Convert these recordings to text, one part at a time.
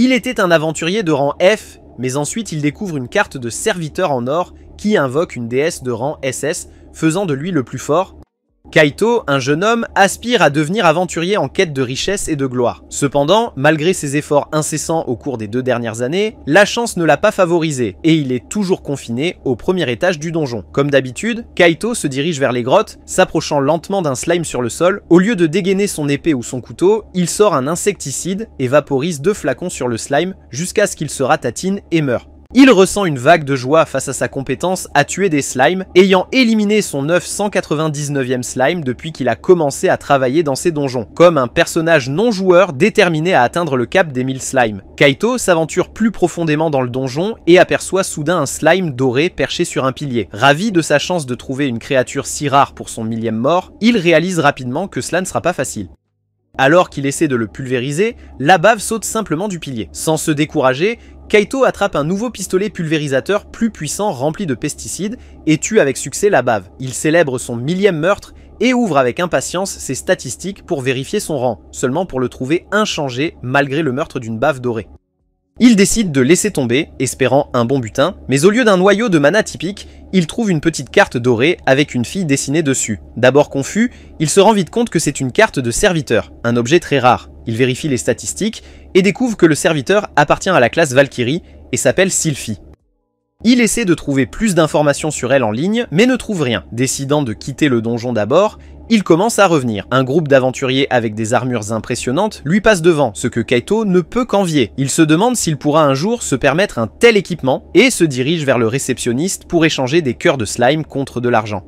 Il était un aventurier de rang F, mais ensuite il découvre une carte de serviteur en or qui invoque une déesse de rang SS, faisant de lui le plus fort. Kaito, un jeune homme, aspire à devenir aventurier en quête de richesse et de gloire. Cependant, malgré ses efforts incessants au cours des 2 dernières années, la chance ne l'a pas favorisé et il est toujours confiné au premier étage du donjon. Comme d'habitude, Kaito se dirige vers les grottes, s'approchant lentement d'un slime sur le sol. Au lieu de dégainer son épée ou son couteau, il sort un insecticide et vaporise 2 flacons sur le slime jusqu'à ce qu'il se ratatine et meure. Il ressent une vague de joie face à sa compétence à tuer des slimes, ayant éliminé son 999e slime depuis qu'il a commencé à travailler dans ces donjons, comme un personnage non joueur déterminé à atteindre le cap des 1000 slimes. Kaito s'aventure plus profondément dans le donjon et aperçoit soudain un slime doré perché sur un pilier. Ravi de sa chance de trouver une créature si rare pour son 1000e mort, il réalise rapidement que cela ne sera pas facile. Alors qu'il essaie de le pulvériser, la bave saute simplement du pilier. Sans se décourager, Kaito attrape un nouveau pistolet pulvérisateur plus puissant rempli de pesticides et tue avec succès la bave. Il célèbre son 1000e meurtre et ouvre avec impatience ses statistiques pour vérifier son rang, seulement pour le trouver inchangé malgré le meurtre d'une bave dorée. Il décide de laisser tomber, espérant un bon butin, mais au lieu d'un noyau de mana typique, il trouve une petite carte dorée avec une fille dessinée dessus. D'abord confus, il se rend vite compte que c'est une carte de serviteur, un objet très rare. Il vérifie les statistiques et découvre que le serviteur appartient à la classe Valkyrie et s'appelle Sylphie. Il essaie de trouver plus d'informations sur elle en ligne, mais ne trouve rien. Décidant de quitter le donjon d'abord, il commence à revenir. Un groupe d'aventuriers avec des armures impressionnantes lui passe devant, ce que Kaito ne peut qu'envier. Il se demande s'il pourra un jour se permettre un tel équipement et se dirige vers le réceptionniste pour échanger des cœurs de slime contre de l'argent.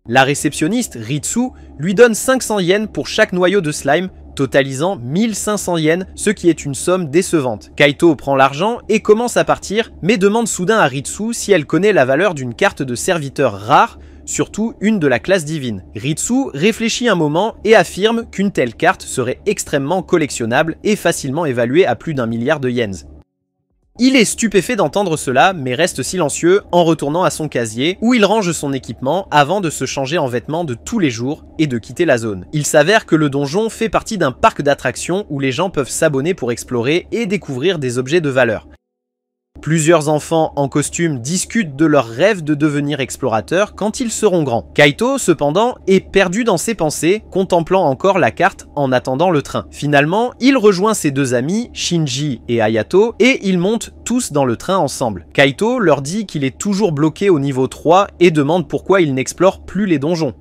La réceptionniste, Ritsu, lui donne 500 yens pour chaque noyau de slime, totalisant 1500 yens, ce qui est une somme décevante. Kaito prend l'argent et commence à partir, mais demande soudain à Ritsu si elle connaît la valeur d'une carte de serviteur rare, surtout une de la classe divine. Ritsu réfléchit un moment et affirme qu'une telle carte serait extrêmement collectionnable et facilement évaluée à plus d'1 milliard de yens. Il est stupéfait d'entendre cela, mais reste silencieux en retournant à son casier, où il range son équipement avant de se changer en vêtements de tous les jours et de quitter la zone. Il s'avère que le donjon fait partie d'un parc d'attractions où les gens peuvent s'abonner pour explorer et découvrir des objets de valeur. Plusieurs enfants en costume discutent de leur rêve de devenir explorateurs quand ils seront grands. Kaito, cependant, est perdu dans ses pensées, contemplant encore la carte en attendant le train. Finalement, il rejoint ses 2 amis, Shinji et Hayato, et ils montent tous dans le train ensemble. Kaito leur dit qu'il est toujours bloqué au niveau 3 et demande pourquoi il n'explore plus les donjons.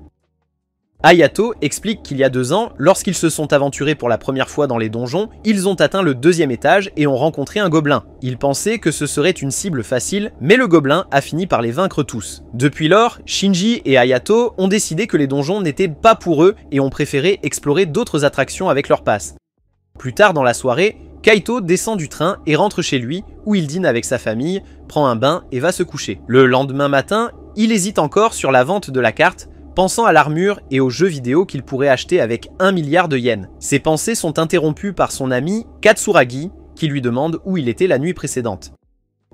Hayato explique qu'il y a 2 ans, lorsqu'ils se sont aventurés pour la première fois dans les donjons, ils ont atteint le 2e étage et ont rencontré un gobelin. Ils pensaient que ce serait une cible facile, mais le gobelin a fini par les vaincre tous. Depuis lors, Shinji et Hayato ont décidé que les donjons n'étaient pas pour eux et ont préféré explorer d'autres attractions avec leur passe. Plus tard dans la soirée, Kaito descend du train et rentre chez lui, où il dîne avec sa famille, prend un bain et va se coucher. Le lendemain matin, il hésite encore sur la vente de la carte, pensant à l'armure et aux jeux vidéo qu'il pourrait acheter avec 1 milliard de yens. Ses pensées sont interrompues par son ami Katsuragi, qui lui demande où il était la nuit précédente.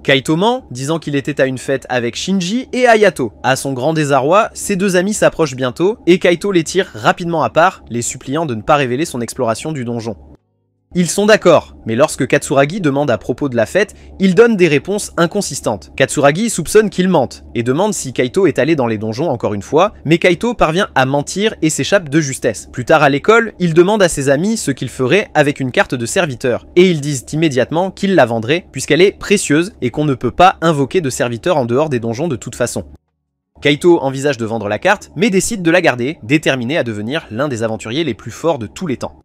Kaito ment, disant qu'il était à une fête avec Shinji et Hayato. À son grand désarroi, ses 2 amis s'approchent bientôt, et Kaito les tire rapidement à part, les suppliant de ne pas révéler son exploration du donjon. Ils sont d'accord, mais lorsque Katsuragi demande à propos de la fête, il donne des réponses inconsistantes. Katsuragi soupçonne qu'il mente, et demande si Kaito est allé dans les donjons encore une fois, mais Kaito parvient à mentir et s'échappe de justesse. Plus tard à l'école, il demande à ses amis ce qu'il ferait avec une carte de serviteur, et ils disent immédiatement qu'ils la vendraient, puisqu'elle est précieuse et qu'on ne peut pas invoquer de serviteur en dehors des donjons de toute façon. Kaito envisage de vendre la carte, mais décide de la garder, déterminé à devenir l'un des aventuriers les plus forts de tous les temps.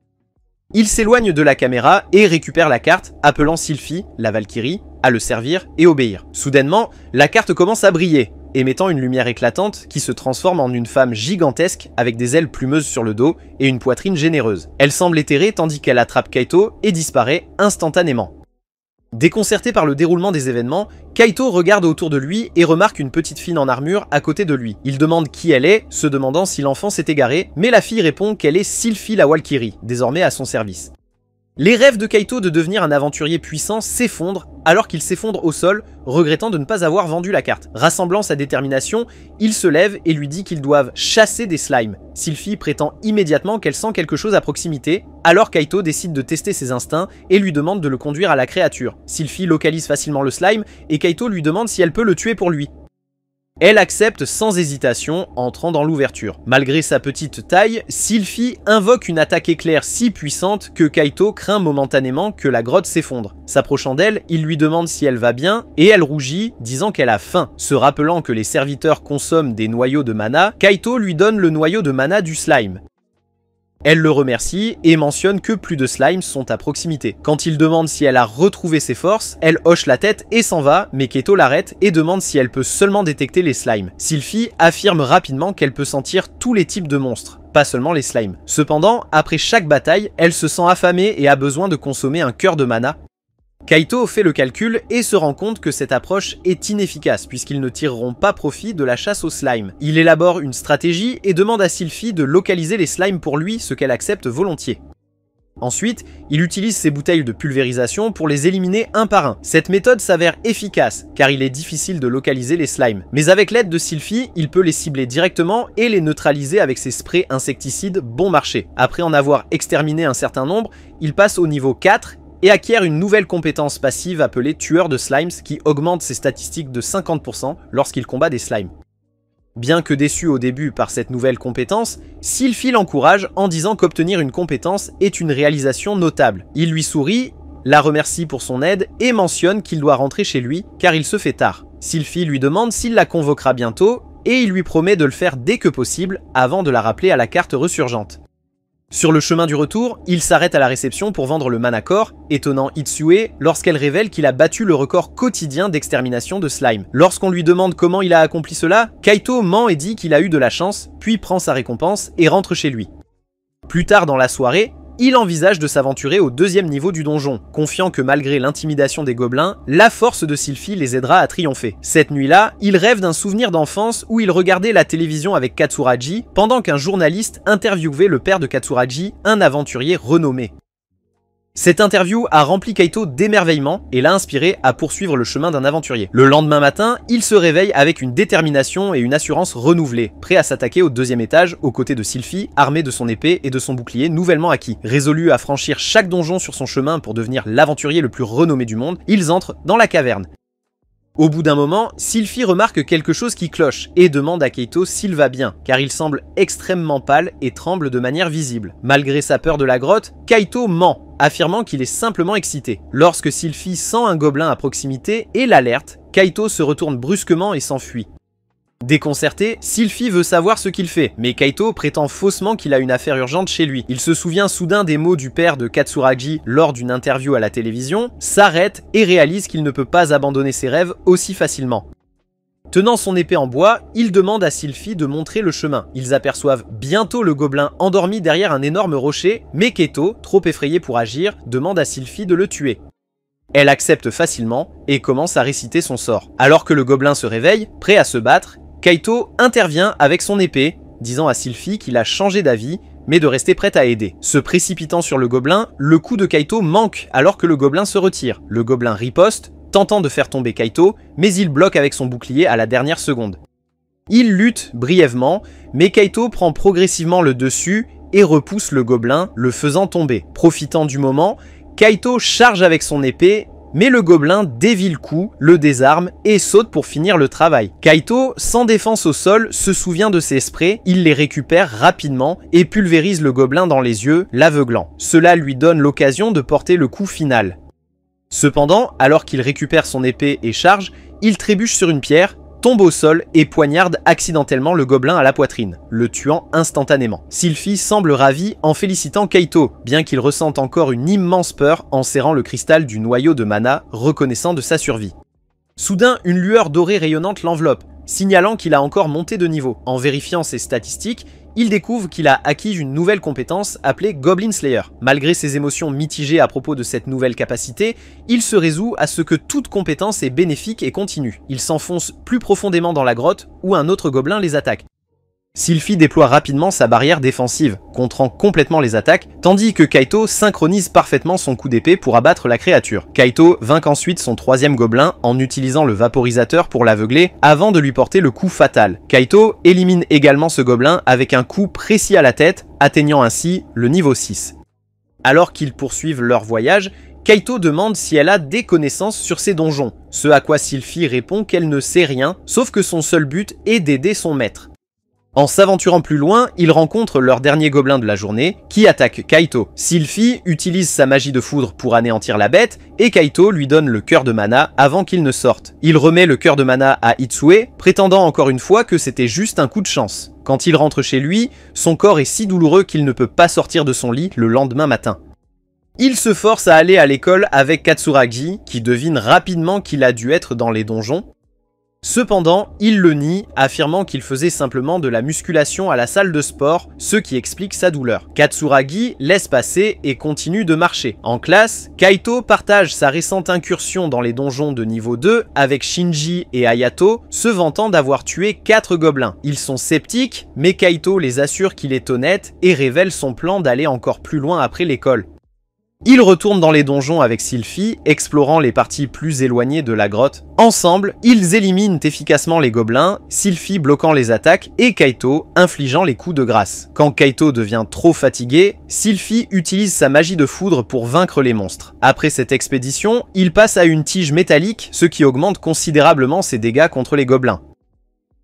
Il s'éloigne de la caméra et récupère la carte, appelant Sylphie, la Valkyrie, à le servir et obéir. Soudainement, la carte commence à briller, émettant une lumière éclatante qui se transforme en une femme gigantesque avec des ailes plumeuses sur le dos et une poitrine généreuse. Elle semble éthérée tandis qu'elle attrape Kaito et disparaît instantanément. Déconcerté par le déroulement des événements, Kaito regarde autour de lui et remarque une petite fille en armure à côté de lui. Il demande qui elle est, se demandant si l'enfant s'est égaré, mais la fille répond qu'elle est Sylphie la Valkyrie, désormais à son service. Les rêves de Kaito de devenir un aventurier puissant s'effondrent alors qu'il s'effondre au sol, regrettant de ne pas avoir vendu la carte. Rassemblant sa détermination, il se lève et lui dit qu'ils doivent chasser des slimes. Sylphie prétend immédiatement qu'elle sent quelque chose à proximité, alors Kaito décide de tester ses instincts et lui demande de le conduire à la créature. Sylphie localise facilement le slime et Kaito lui demande si elle peut le tuer pour lui. Elle accepte sans hésitation, entrant dans l'ouverture. Malgré sa petite taille, Sylphie invoque une attaque éclair si puissante que Kaito craint momentanément que la grotte s'effondre. S'approchant d'elle, il lui demande si elle va bien, et elle rougit, disant qu'elle a faim. Se rappelant que les serviteurs consomment des noyaux de mana, Kaito lui donne le noyau de mana du slime. Elle le remercie et mentionne que plus de slimes sont à proximité. Quand il demande si elle a retrouvé ses forces, elle hoche la tête et s'en va, mais Kaito l'arrête et demande si elle peut seulement détecter les slimes. Sylphie affirme rapidement qu'elle peut sentir tous les types de monstres, pas seulement les slimes. Cependant, après chaque bataille, elle se sent affamée et a besoin de consommer un cœur de mana. Kaito fait le calcul et se rend compte que cette approche est inefficace puisqu'ils ne tireront pas profit de la chasse aux slimes. Il élabore une stratégie et demande à Sylphie de localiser les slimes pour lui, ce qu'elle accepte volontiers. Ensuite, il utilise ses bouteilles de pulvérisation pour les éliminer un par un. Cette méthode s'avère efficace car il est difficile de localiser les slimes. Mais avec l'aide de Sylphie, il peut les cibler directement et les neutraliser avec ses sprays insecticides bon marché. Après en avoir exterminé un certain nombre, il passe au niveau 4 et acquiert une nouvelle compétence passive appelée tueur de slimes qui augmente ses statistiques de 50% lorsqu'il combat des slimes. Bien que déçu au début par cette nouvelle compétence, Sylphie l'encourage en disant qu'obtenir une compétence est une réalisation notable. Il lui sourit, la remercie pour son aide et mentionne qu'il doit rentrer chez lui car il se fait tard. Sylphie lui demande s'il la convoquera bientôt et il lui promet de le faire dès que possible avant de la rappeler à la carte ressurgente. Sur le chemin du retour, il s'arrête à la réception pour vendre le mana core, étonnant Itsue lorsqu'elle révèle qu'il a battu le record quotidien d'extermination de slime. Lorsqu'on lui demande comment il a accompli cela, Kaito ment et dit qu'il a eu de la chance, puis prend sa récompense et rentre chez lui. Plus tard dans la soirée, il envisage de s'aventurer au deuxième niveau du donjon, confiant que malgré l'intimidation des gobelins, la force de Sylphie les aidera à triompher. Cette nuit-là, il rêve d'un souvenir d'enfance où il regardait la télévision avec Katsuragi, pendant qu'un journaliste interviewait le père de Katsuragi, un aventurier renommé. Cette interview a rempli Kaito d'émerveillement et l'a inspiré à poursuivre le chemin d'un aventurier. Le lendemain matin, il se réveille avec une détermination et une assurance renouvelée, prêt à s'attaquer au deuxième étage aux côtés de Sylphie, armé de son épée et de son bouclier nouvellement acquis. Résolu à franchir chaque donjon sur son chemin pour devenir l'aventurier le plus renommé du monde, ils entrent dans la caverne. Au bout d'un moment, Sylphie remarque quelque chose qui cloche et demande à Kaito s'il va bien, car il semble extrêmement pâle et tremble de manière visible. Malgré sa peur de la grotte, Kaito ment, affirmant qu'il est simplement excité. Lorsque Sylphie sent un gobelin à proximité et l'alerte, Kaito se retourne brusquement et s'enfuit. Déconcerté, Sylphie veut savoir ce qu'il fait, mais Kaito prétend faussement qu'il a une affaire urgente chez lui. Il se souvient soudain des mots du père de Katsuragi lors d'une interview à la télévision, s'arrête et réalise qu'il ne peut pas abandonner ses rêves aussi facilement. Tenant son épée en bois, il demande à Sylphie de montrer le chemin. Ils aperçoivent bientôt le gobelin endormi derrière un énorme rocher, mais Kaito, trop effrayé pour agir, demande à Sylphie de le tuer. Elle accepte facilement et commence à réciter son sort. Alors que le gobelin se réveille, prêt à se battre, Kaito intervient avec son épée, disant à Sylphie qu'il a changé d'avis, mais de rester prête à aider. Se précipitant sur le gobelin, le coup de Kaito manque alors que le gobelin se retire. Le gobelin riposte, tentant de faire tomber Kaito, mais il bloque avec son bouclier à la dernière seconde. Il lutte brièvement, mais Kaito prend progressivement le dessus et repousse le gobelin, le faisant tomber. Profitant du moment, Kaito charge avec son épée, mais le gobelin dévie le coup, le désarme et saute pour finir le travail. Kaito, sans défense au sol, se souvient de ses sprays, il les récupère rapidement et pulvérise le gobelin dans les yeux, l'aveuglant. Cela lui donne l'occasion de porter le coup final. Cependant, alors qu'il récupère son épée et charge, il trébuche sur une pierre, tombe au sol et poignarde accidentellement le gobelin à la poitrine, le tuant instantanément. Sylphie semble ravie en félicitant Kaito, bien qu'il ressente encore une immense peur en serrant le cristal du noyau de mana, reconnaissant de sa survie. Soudain, une lueur dorée rayonnante l'enveloppe, signalant qu'il a encore monté de niveau. En vérifiant ses statistiques, il découvre qu'il a acquis une nouvelle compétence appelée Goblin Slayer. Malgré ses émotions mitigées à propos de cette nouvelle capacité, il se résout à ce que toute compétence est bénéfique et continue. Il s'enfonce plus profondément dans la grotte où un autre gobelin les attaque. Sylphie déploie rapidement sa barrière défensive, contrant complètement les attaques, tandis que Kaito synchronise parfaitement son coup d'épée pour abattre la créature. Kaito vainc ensuite son troisième gobelin en utilisant le vaporisateur pour l'aveugler avant de lui porter le coup fatal. Kaito élimine également ce gobelin avec un coup précis à la tête, atteignant ainsi le niveau 6. Alors qu'ils poursuivent leur voyage, Kaito demande si elle a des connaissances sur ces donjons, ce à quoi Sylphie répond qu'elle ne sait rien, sauf que son seul but est d'aider son maître. En s'aventurant plus loin, ils rencontrent leur dernier gobelin de la journée, qui attaque Kaito. Sylphie utilise sa magie de foudre pour anéantir la bête, et Kaito lui donne le cœur de mana avant qu'il ne sorte. Il remet le cœur de mana à Itsue, prétendant encore une fois que c'était juste un coup de chance. Quand il rentre chez lui, son corps est si douloureux qu'il ne peut pas sortir de son lit le lendemain matin. Il se force à aller à l'école avec Katsuragi, qui devine rapidement qu'il a dû être dans les donjons. Cependant, il le nie, affirmant qu'il faisait simplement de la musculation à la salle de sport, ce qui explique sa douleur. Katsuragi laisse passer et continue de marcher. En classe, Kaito partage sa récente incursion dans les donjons de niveau 2 avec Shinji et Hayato, se vantant d'avoir tué 4 gobelins. Ils sont sceptiques, mais Kaito les assure qu'il est honnête et révèle son plan d'aller encore plus loin après l'école. Il retourne dans les donjons avec Sylphie, explorant les parties plus éloignées de la grotte. Ensemble, ils éliminent efficacement les gobelins, Sylphie bloquant les attaques et Kaito infligeant les coups de grâce. Quand Kaito devient trop fatigué, Sylphie utilise sa magie de foudre pour vaincre les monstres. Après cette expédition, il passe à une tige métallique, ce qui augmente considérablement ses dégâts contre les gobelins.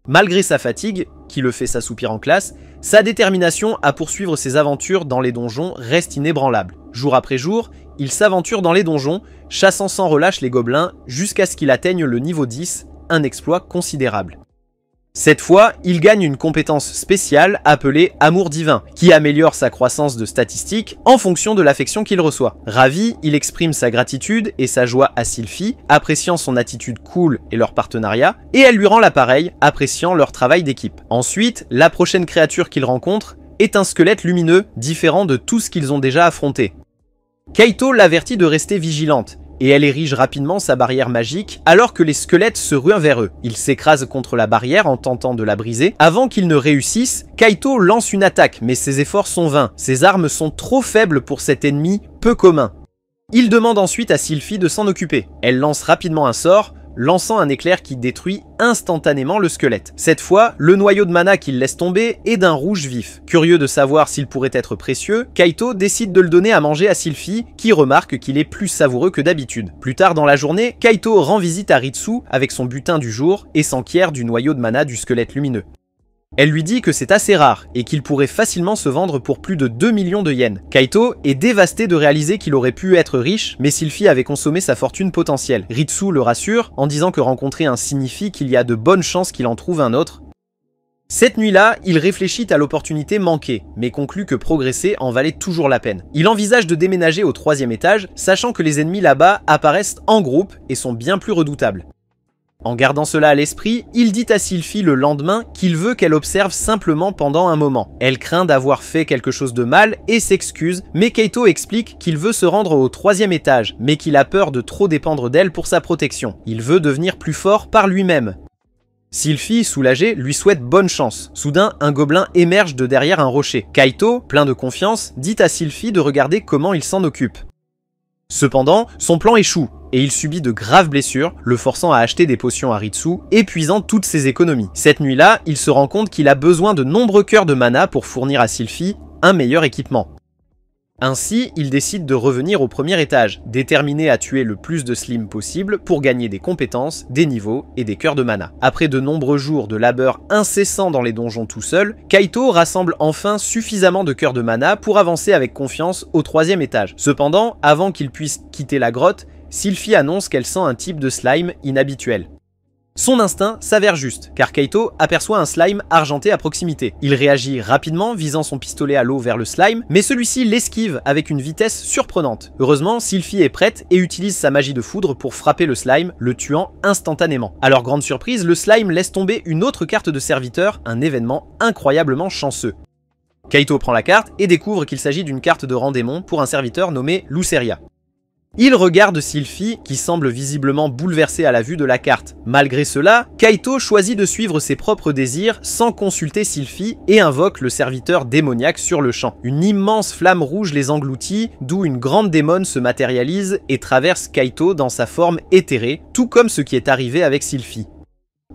Malgré sa fatigue, qui le fait s'assoupir en classe, sa détermination à poursuivre ses aventures dans les donjons reste inébranlable. Jour après jour, il s'aventure dans les donjons, chassant sans relâche les gobelins jusqu'à ce qu'il atteigne le niveau 10, un exploit considérable. Cette fois, il gagne une compétence spéciale appelée Amour Divin, qui améliore sa croissance de statistiques en fonction de l'affection qu'il reçoit. Ravi, il exprime sa gratitude et sa joie à Sylphie, appréciant son attitude cool et leur partenariat, et elle lui rend l'appareil, appréciant leur travail d'équipe. Ensuite, la prochaine créature qu'il rencontre est un squelette lumineux, différent de tout ce qu'ils ont déjà affronté. Kaito l'avertit de rester vigilante, et elle érige rapidement sa barrière magique alors que les squelettes se ruent vers eux. Il s'écrase contre la barrière en tentant de la briser. Avant qu'il ne réussisse, Kaito lance une attaque, mais ses efforts sont vains. Ses armes sont trop faibles pour cet ennemi peu commun. Il demande ensuite à Sylphie de s'en occuper. Elle lance rapidement un sort, lançant un éclair qui détruit instantanément le squelette. Cette fois, le noyau de mana qu'il laisse tomber est d'un rouge vif. Curieux de savoir s'il pourrait être précieux, Kaito décide de le donner à manger à Sylphie, qui remarque qu'il est plus savoureux que d'habitude. Plus tard dans la journée, Kaito rend visite à Ritsu avec son butin du jour et s'enquiert du noyau de mana du squelette lumineux. Elle lui dit que c'est assez rare et qu'il pourrait facilement se vendre pour plus de 2 millions de yens. Kaito est dévasté de réaliser qu'il aurait pu être riche, mais Sylphie avait consommé sa fortune potentielle. Ritsu le rassure en disant que rencontrer un signifie qu'il y a de bonnes chances qu'il en trouve un autre. Cette nuit-là, il réfléchit à l'opportunité manquée, mais conclut que progresser en valait toujours la peine. Il envisage de déménager au 3e étage, sachant que les ennemis là-bas apparaissent en groupe et sont bien plus redoutables. En gardant cela à l'esprit, il dit à Sylphie le lendemain qu'il veut qu'elle observe simplement pendant un moment. Elle craint d'avoir fait quelque chose de mal et s'excuse, mais Kaito explique qu'il veut se rendre au 3e étage, mais qu'il a peur de trop dépendre d'elle pour sa protection. Il veut devenir plus fort par lui-même. Sylphie, soulagée, lui souhaite bonne chance. Soudain, un gobelin émerge de derrière un rocher. Kaito, plein de confiance, dit à Sylphie de regarder comment il s'en occupe. Cependant, son plan échoue, et il subit de graves blessures, le forçant à acheter des potions à Ritsu, épuisant toutes ses économies. Cette nuit-là, il se rend compte qu'il a besoin de nombreux cœurs de mana pour fournir à Sylphie un meilleur équipement. Ainsi, il décide de revenir au 1er étage, déterminé à tuer le plus de slimes possible pour gagner des compétences, des niveaux et des cœurs de mana. Après de nombreux jours de labeur incessant dans les donjons tout seul, Kaito rassemble enfin suffisamment de cœurs de mana pour avancer avec confiance au 3e étage. Cependant, avant qu'il puisse quitter la grotte, Sylphie annonce qu'elle sent un type de slime inhabituel. Son instinct s'avère juste, car Kaito aperçoit un slime argenté à proximité. Il réagit rapidement, visant son pistolet à l'eau vers le slime, mais celui-ci l'esquive avec une vitesse surprenante. Heureusement, Sylphie est prête et utilise sa magie de foudre pour frapper le slime, le tuant instantanément. À leur grande surprise, le slime laisse tomber une autre carte de serviteur, un événement incroyablement chanceux. Kaito prend la carte et découvre qu'il s'agit d'une carte de rang démon pour un serviteur nommé Luceria. Il regarde Sylphie, qui semble visiblement bouleversée à la vue de la carte. Malgré cela, Kaito choisit de suivre ses propres désirs sans consulter Sylphie et invoque le serviteur démoniaque sur le champ. Une immense flamme rouge les engloutit, d'où une grande démone se matérialise et traverse Kaito dans sa forme éthérée, tout comme ce qui est arrivé avec Sylphie.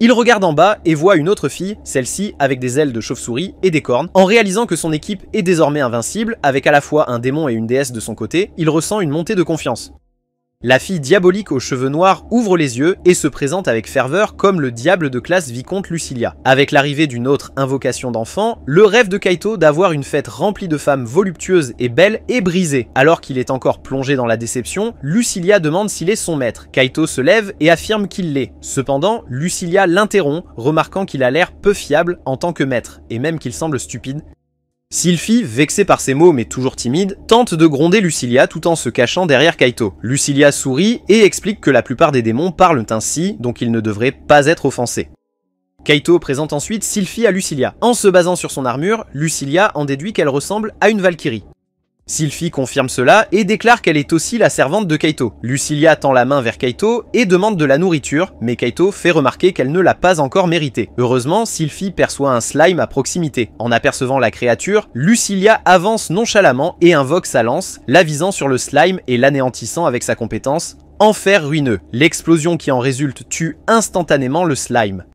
Il regarde en bas et voit une autre fille, celle-ci avec des ailes de chauve-souris et des cornes. En réalisant que son équipe est désormais invincible, avec à la fois un démon et une déesse de son côté, il ressent une montée de confiance. La fille diabolique aux cheveux noirs ouvre les yeux et se présente avec ferveur comme le diable de classe Vicomte Lucilia. Avec l'arrivée d'une autre invocation d'enfant, le rêve de Kaito d'avoir une fête remplie de femmes voluptueuses et belles est brisé. Alors qu'il est encore plongé dans la déception, Lucilia demande s'il est son maître. Kaito se lève et affirme qu'il l'est. Cependant, Lucilia l'interrompt, remarquant qu'il a l'air peu fiable en tant que maître, et même qu'il semble stupide. Sylphie, vexée par ces mots mais toujours timide, tente de gronder Lucilia tout en se cachant derrière Kaito. Lucilia sourit et explique que la plupart des démons parlent ainsi, donc ils ne devraient pas être offensés. Kaito présente ensuite Sylphie à Lucilia. En se basant sur son armure, Lucilia en déduit qu'elle ressemble à une Valkyrie. Sylphie confirme cela et déclare qu'elle est aussi la servante de Kaito. Lucilia tend la main vers Kaito et demande de la nourriture, mais Kaito fait remarquer qu'elle ne l'a pas encore méritée. Heureusement, Sylphie perçoit un slime à proximité. En apercevant la créature, Lucilia avance nonchalamment et invoque sa lance, la visant sur le slime et l'anéantissant avec sa compétence Enfer ruineux. L'explosion qui en résulte tue instantanément le slime.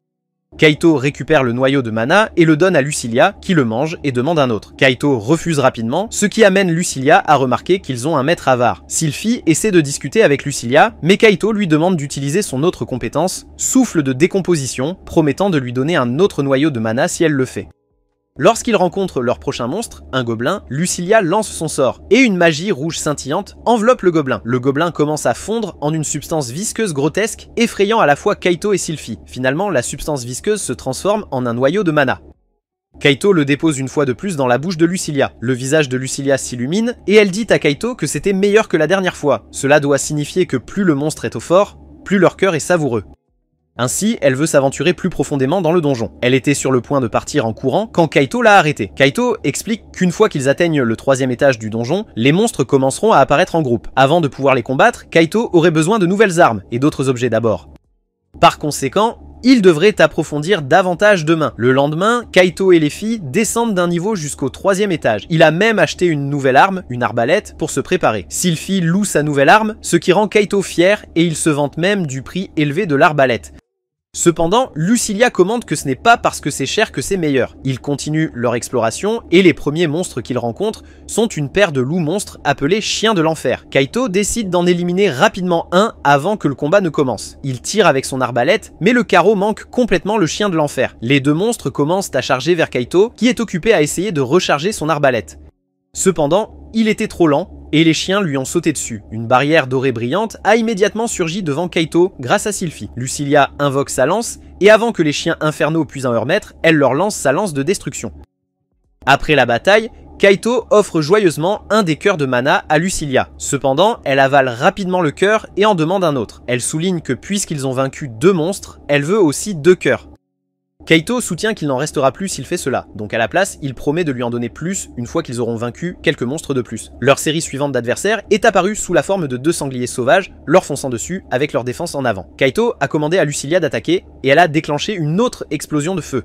Kaito récupère le noyau de mana et le donne à Lucilia, qui le mange et demande un autre. Kaito refuse rapidement, ce qui amène Lucilia à remarquer qu'ils ont un maître avare. Sylphie essaie de discuter avec Lucilia, mais Kaito lui demande d'utiliser son autre compétence, souffle de décomposition, promettant de lui donner un autre noyau de mana si elle le fait. Lorsqu'ils rencontrent leur prochain monstre, un gobelin, Lucilia lance son sort, et une magie rouge scintillante enveloppe le gobelin. Le gobelin commence à fondre en une substance visqueuse grotesque, effrayant à la fois Kaito et Sylphie. Finalement, la substance visqueuse se transforme en un noyau de mana. Kaito le dépose une fois de plus dans la bouche de Lucilia. Le visage de Lucilia s'illumine, et elle dit à Kaito que c'était meilleur que la dernière fois. Cela doit signifier que plus le monstre est au fort, plus leur cœur est savoureux. Ainsi, elle veut s'aventurer plus profondément dans le donjon. Elle était sur le point de partir en courant quand Kaito l'a arrêtée. Kaito explique qu'une fois qu'ils atteignent le 3e étage du donjon, les monstres commenceront à apparaître en groupe. Avant de pouvoir les combattre, Kaito aurait besoin de nouvelles armes et d'autres objets d'abord. Par conséquent, il devrait approfondir davantage demain. Le lendemain, Kaito et les filles descendent d'un niveau jusqu'au 3e étage. Il a même acheté une nouvelle arme, une arbalète, pour se préparer. Sylphie loue sa nouvelle arme, ce qui rend Kaito fier et il se vante même du prix élevé de l'arbalète. Cependant, Lucilia commente que ce n'est pas parce que c'est cher que c'est meilleur. Ils continuent leur exploration et les premiers monstres qu'ils rencontrent sont une paire de loups monstres appelés chiens de l'enfer. Kaito décide d'en éliminer rapidement un avant que le combat ne commence. Il tire avec son arbalète, mais le carreau manque complètement le chien de l'enfer. Les deux monstres commencent à charger vers Kaito, qui est occupé à essayer de recharger son arbalète. Cependant, il était trop lent, et les chiens lui ont sauté dessus. Une barrière dorée brillante a immédiatement surgi devant Kaito grâce à Sylphie. Lucilia invoque sa lance, et avant que les chiens infernaux puissent en remettre, elle leur lance sa lance de destruction. Après la bataille, Kaito offre joyeusement un des cœurs de mana à Lucilia. Cependant, elle avale rapidement le cœur et en demande un autre. Elle souligne que puisqu'ils ont vaincu 2 monstres, elle veut aussi 2 cœurs. Kaito soutient qu'il n'en restera plus s'il fait cela, donc à la place, il promet de lui en donner plus une fois qu'ils auront vaincu quelques monstres de plus. Leur série suivante d'adversaires est apparue sous la forme de 2 sangliers sauvages, leur fonçant dessus avec leur défense en avant. Kaito a commandé à Lucilia d'attaquer, et elle a déclenché une autre explosion de feu.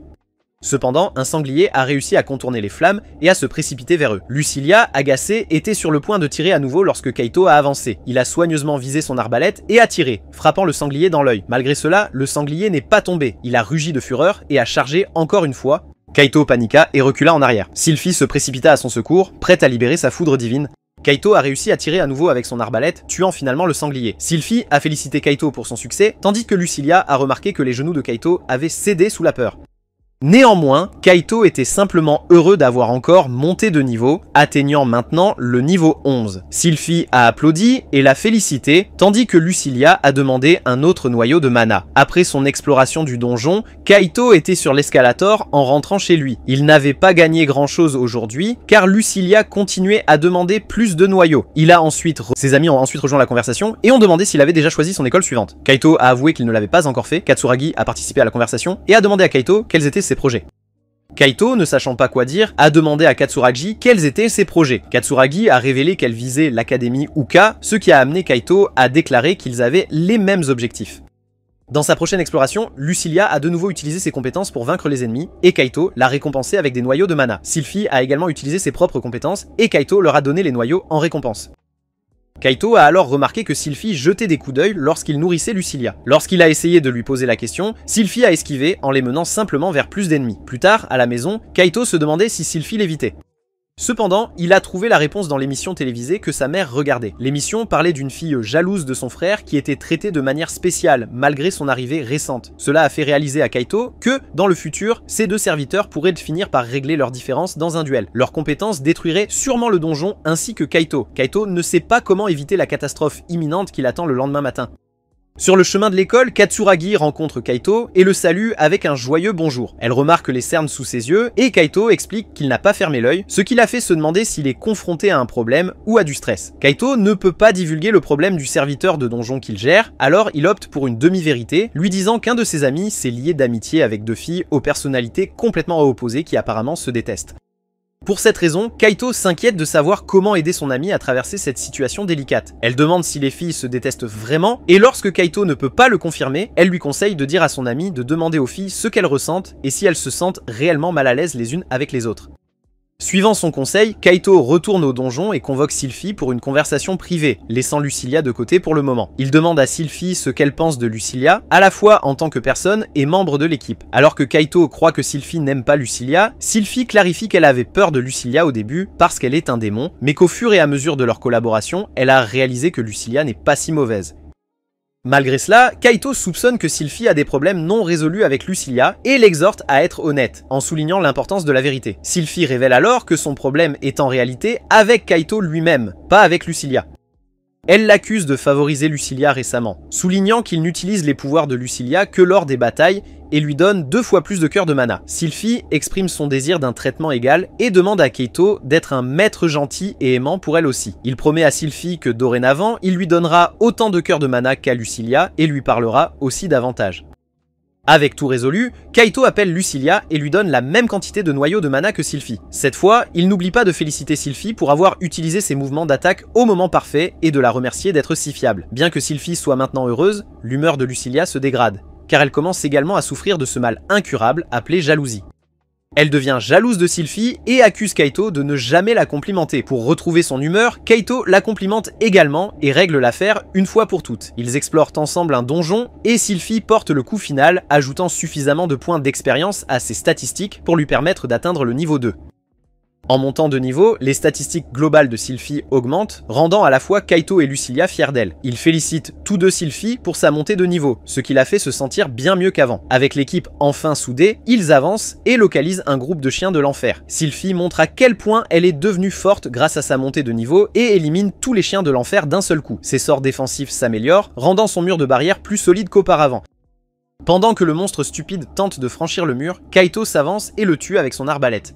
Cependant, un sanglier a réussi à contourner les flammes et à se précipiter vers eux. Lucilia, agacée, était sur le point de tirer à nouveau lorsque Kaito a avancé. Il a soigneusement visé son arbalète et a tiré, frappant le sanglier dans l'œil. Malgré cela, le sanglier n'est pas tombé. Il a rugi de fureur et a chargé encore une fois. Kaito paniqua et recula en arrière. Sylphie se précipita à son secours, prête à libérer sa foudre divine. Kaito a réussi à tirer à nouveau avec son arbalète, tuant finalement le sanglier. Sylphie a félicité Kaito pour son succès, tandis que Lucilia a remarqué que les genoux de Kaito avaient cédé sous la peur. Néanmoins, Kaito était simplement heureux d'avoir encore monté de niveau, atteignant maintenant le niveau 11. Sylphie a applaudi et l'a félicité, tandis que Lucilia a demandé un autre noyau de mana. Après son exploration du donjon, Kaito était sur l'escalator en rentrant chez lui. Il n'avait pas gagné grand chose aujourd'hui, car Lucilia continuait à demander plus de noyaux. Ses amis ont ensuite rejoint la conversation et ont demandé s'il avait déjà choisi son école suivante. Kaito a avoué qu'il ne l'avait pas encore fait, Katsuragi a participé à la conversation et a demandé à Kaito quels étaient ses projets. Kaito, ne sachant pas quoi dire, a demandé à Katsuragi quels étaient ses projets. Katsuragi a révélé qu'elle visait l'académie Uka, ce qui a amené Kaito à déclarer qu'ils avaient les mêmes objectifs. Dans sa prochaine exploration, Lucilia a de nouveau utilisé ses compétences pour vaincre les ennemis, et Kaito l'a récompensé avec des noyaux de mana. Sylphie a également utilisé ses propres compétences, et Kaito leur a donné les noyaux en récompense. Kaito a alors remarqué que Sylphie jetait des coups d'œil lorsqu'il nourrissait Lucilia. Lorsqu'il a essayé de lui poser la question, Sylphie a esquivé en les menant simplement vers plus d'ennemis. Plus tard, à la maison, Kaito se demandait si Sylphie l'évitait. Cependant, il a trouvé la réponse dans l'émission télévisée que sa mère regardait. L'émission parlait d'une fille jalouse de son frère qui était traitée de manière spéciale, malgré son arrivée récente. Cela a fait réaliser à Kaito que, dans le futur, ces deux serviteurs pourraient finir par régler leurs différences dans un duel. Leurs compétences détruiraient sûrement le donjon ainsi que Kaito. Kaito ne sait pas comment éviter la catastrophe imminente qui l'attend le lendemain matin. Sur le chemin de l'école, Katsuragi rencontre Kaito et le salue avec un joyeux bonjour. Elle remarque les cernes sous ses yeux et Kaito explique qu'il n'a pas fermé l'œil, ce qui l'a fait se demander s'il est confronté à un problème ou à du stress. Kaito ne peut pas divulguer le problème du serviteur de donjon qu'il gère, alors il opte pour une demi-vérité, lui disant qu'un de ses amis s'est lié d'amitié avec deux filles aux personnalités complètement opposées qui apparemment se détestent. Pour cette raison, Kaito s'inquiète de savoir comment aider son amie à traverser cette situation délicate. Elle demande si les filles se détestent vraiment, et lorsque Kaito ne peut pas le confirmer, elle lui conseille de dire à son amie de demander aux filles ce qu'elles ressentent et si elles se sentent réellement mal à l'aise les unes avec les autres. Suivant son conseil, Kaito retourne au donjon et convoque Sylphie pour une conversation privée, laissant Lucilia de côté pour le moment. Il demande à Sylphie ce qu'elle pense de Lucilia, à la fois en tant que personne et membre de l'équipe. Alors que Kaito croit que Sylphie n'aime pas Lucilia, Sylphie clarifie qu'elle avait peur de Lucilia au début parce qu'elle est un démon, mais qu'au fur et à mesure de leur collaboration, elle a réalisé que Lucilia n'est pas si mauvaise. Malgré cela, Kaito soupçonne que Sylphie a des problèmes non résolus avec Lucilia et l'exhorte à être honnête, en soulignant l'importance de la vérité. Sylphie révèle alors que son problème est en réalité avec Kaito lui-même, pas avec Lucilia. Elle l'accuse de favoriser Lucilia récemment, soulignant qu'il n'utilise les pouvoirs de Lucilia que lors des batailles et lui donne 2 fois plus de cœur de mana. Sylphie exprime son désir d'un traitement égal et demande à Kaito d'être un maître gentil et aimant pour elle aussi. Il promet à Sylphie que dorénavant, il lui donnera autant de cœur de mana qu'à Lucilia et lui parlera aussi davantage. Avec tout résolu, Kaito appelle Lucilia et lui donne la même quantité de noyaux de mana que Sylphie. Cette fois, il n'oublie pas de féliciter Sylphie pour avoir utilisé ses mouvements d'attaque au moment parfait et de la remercier d'être si fiable. Bien que Sylphie soit maintenant heureuse, l'humeur de Lucilia se dégrade, car elle commence également à souffrir de ce mal incurable appelé jalousie. Elle devient jalouse de Sylphie et accuse Kaito de ne jamais la complimenter. Pour retrouver son humeur, Kaito la complimente également et règle l'affaire une fois pour toutes. Ils explorent ensemble un donjon et Sylphie porte le coup final, ajoutant suffisamment de points d'expérience à ses statistiques pour lui permettre d'atteindre le niveau 2. En montant de niveau, les statistiques globales de Sylphie augmentent, rendant à la fois Kaito et Lucilia fiers d'elle. Ils félicitent tous deux Sylphie pour sa montée de niveau, ce qui la fait se sentir bien mieux qu'avant. Avec l'équipe enfin soudée, ils avancent et localisent un groupe de chiens de l'enfer. Sylphie montre à quel point elle est devenue forte grâce à sa montée de niveau et élimine tous les chiens de l'enfer d'un seul coup. Ses sorts défensifs s'améliorent, rendant son mur de barrière plus solide qu'auparavant. Pendant que le monstre stupide tente de franchir le mur, Kaito s'avance et le tue avec son arbalète.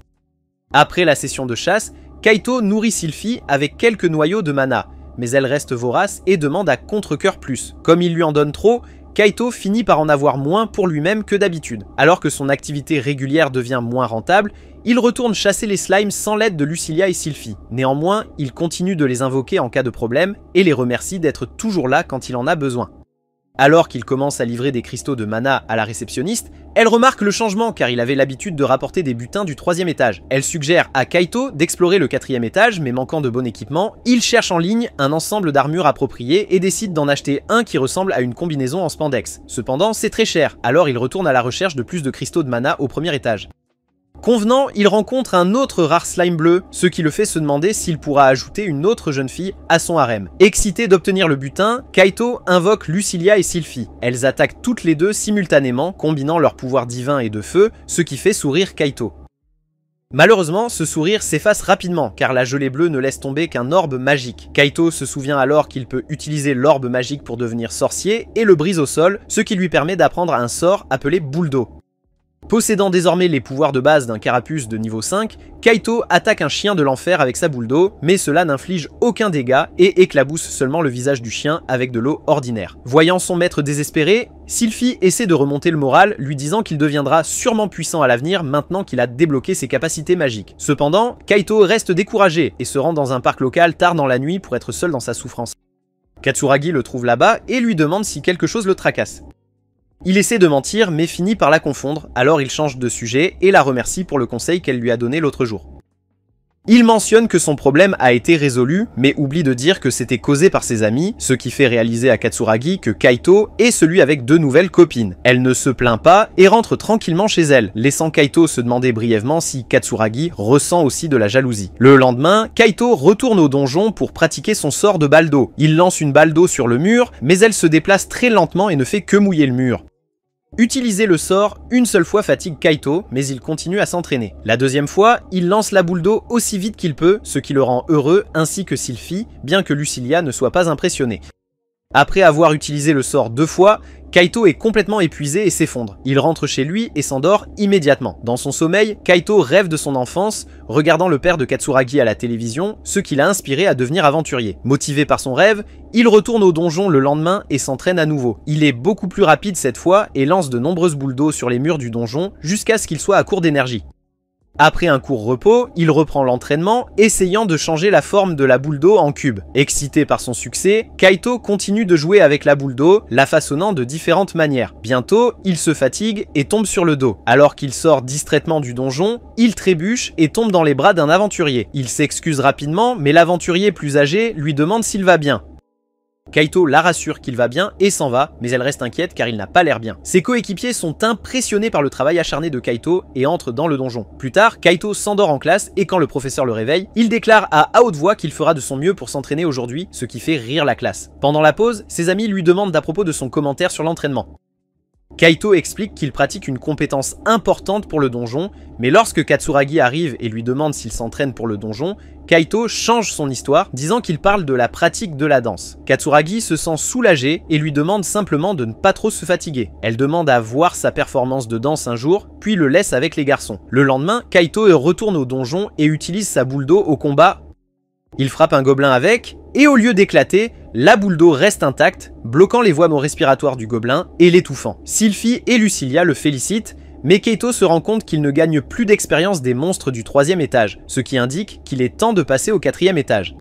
Après la session de chasse, Kaito nourrit Sylphie avec quelques noyaux de mana, mais elle reste vorace et demande à contre-cœur plus. Comme il lui en donne trop, Kaito finit par en avoir moins pour lui-même que d'habitude. Alors que son activité régulière devient moins rentable, il retourne chasser les slimes sans l'aide de Lucilia et Sylphie. Néanmoins, il continue de les invoquer en cas de problème et les remercie d'être toujours là quand il en a besoin. Alors qu'il commence à livrer des cristaux de mana à la réceptionniste, elle remarque le changement car il avait l'habitude de rapporter des butins du 3e étage. Elle suggère à Kaito d'explorer le 4e étage, mais manquant de bon équipement, il cherche en ligne un ensemble d'armures appropriées et décide d'en acheter un qui ressemble à une combinaison en spandex. Cependant, c'est très cher, alors il retourne à la recherche de plus de cristaux de mana au 1er étage. Convenant, il rencontre un autre rare slime bleu, ce qui le fait se demander s'il pourra ajouter une autre jeune fille à son harem. Excité d'obtenir le butin, Kaito invoque Lucilia et Sylphie. Elles attaquent toutes les deux simultanément, combinant leurs pouvoirs divins et de feu, ce qui fait sourire Kaito. Malheureusement, ce sourire s'efface rapidement, car la gelée bleue ne laisse tomber qu'un orbe magique. Kaito se souvient alors qu'il peut utiliser l'orbe magique pour devenir sorcier, et le brise au sol, ce qui lui permet d'apprendre un sort appelé boule d'eau. Possédant désormais les pouvoirs de base d'un carapuce de niveau 5, Kaito attaque un chien de l'enfer avec sa boule d'eau, mais cela n'inflige aucun dégât et éclabousse seulement le visage du chien avec de l'eau ordinaire. Voyant son maître désespéré, Sylphie essaie de remonter le moral, lui disant qu'il deviendra sûrement puissant à l'avenir maintenant qu'il a débloqué ses capacités magiques. Cependant, Kaito reste découragé et se rend dans un parc local tard dans la nuit pour être seul dans sa souffrance. Katsuragi le trouve là-bas et lui demande si quelque chose le tracasse. Il essaie de mentir mais finit par la confondre, alors il change de sujet et la remercie pour le conseil qu'elle lui a donné l'autre jour. Il mentionne que son problème a été résolu, mais oublie de dire que c'était causé par ses amis, ce qui fait réaliser à Katsuragi que Kaito est celui avec 2 nouvelles copines. Elle ne se plaint pas et rentre tranquillement chez elle, laissant Kaito se demander brièvement si Katsuragi ressent aussi de la jalousie. Le lendemain, Kaito retourne au donjon pour pratiquer son sort de balle d'eau. Il lance une balle d'eau sur le mur, mais elle se déplace très lentement et ne fait que mouiller le mur. Utiliser le sort une seule fois fatigue Kaito, mais il continue à s'entraîner. La deuxième fois, il lance la boule d'eau aussi vite qu'il peut, ce qui le rend heureux, ainsi que Sylphie, bien que Lucilia ne soit pas impressionnée. Après avoir utilisé le sort 2 fois, Kaito est complètement épuisé et s'effondre. Il rentre chez lui et s'endort immédiatement. Dans son sommeil, Kaito rêve de son enfance, regardant le père de Katsuragi à la télévision, ce qui l'a inspiré à devenir aventurier. Motivé par son rêve, il retourne au donjon le lendemain et s'entraîne à nouveau. Il est beaucoup plus rapide cette fois et lance de nombreuses boules d'eau sur les murs du donjon jusqu'à ce qu'il soit à court d'énergie. Après un court repos, il reprend l'entraînement, essayant de changer la forme de la boule d'eau en cube. Excité par son succès, Kaito continue de jouer avec la boule d'eau, la façonnant de différentes manières. Bientôt, il se fatigue et tombe sur le dos. Alors qu'il sort distraitement du donjon, il trébuche et tombe dans les bras d'un aventurier. Il s'excuse rapidement, mais l'aventurier plus âgé lui demande s'il va bien. Kaito la rassure qu'il va bien et s'en va, mais elle reste inquiète car il n'a pas l'air bien. Ses coéquipiers sont impressionnés par le travail acharné de Kaito et entrent dans le donjon. Plus tard, Kaito s'endort en classe et quand le professeur le réveille, il déclare à haute voix qu'il fera de son mieux pour s'entraîner aujourd'hui, ce qui fait rire la classe. Pendant la pause, ses amis lui demandent à propos de son commentaire sur l'entraînement. Kaito explique qu'il pratique une compétence importante pour le donjon, mais lorsque Katsuragi arrive et lui demande s'il s'entraîne pour le donjon, Kaito change son histoire, disant qu'il parle de la pratique de la danse. Katsuragi se sent soulagé et lui demande simplement de ne pas trop se fatiguer. Elle demande à voir sa performance de danse un jour, puis le laisse avec les garçons. Le lendemain, Kaito retourne au donjon et utilise sa boule d'eau au combat. Il frappe un gobelin avec, et au lieu d'éclater, la boule d'eau reste intacte, bloquant les voies respiratoires du gobelin et l'étouffant. Sylphie et Lucilia le félicitent, mais Kaito se rend compte qu'il ne gagne plus d'expérience des monstres du 3e étage, ce qui indique qu'il est temps de passer au 4e étage.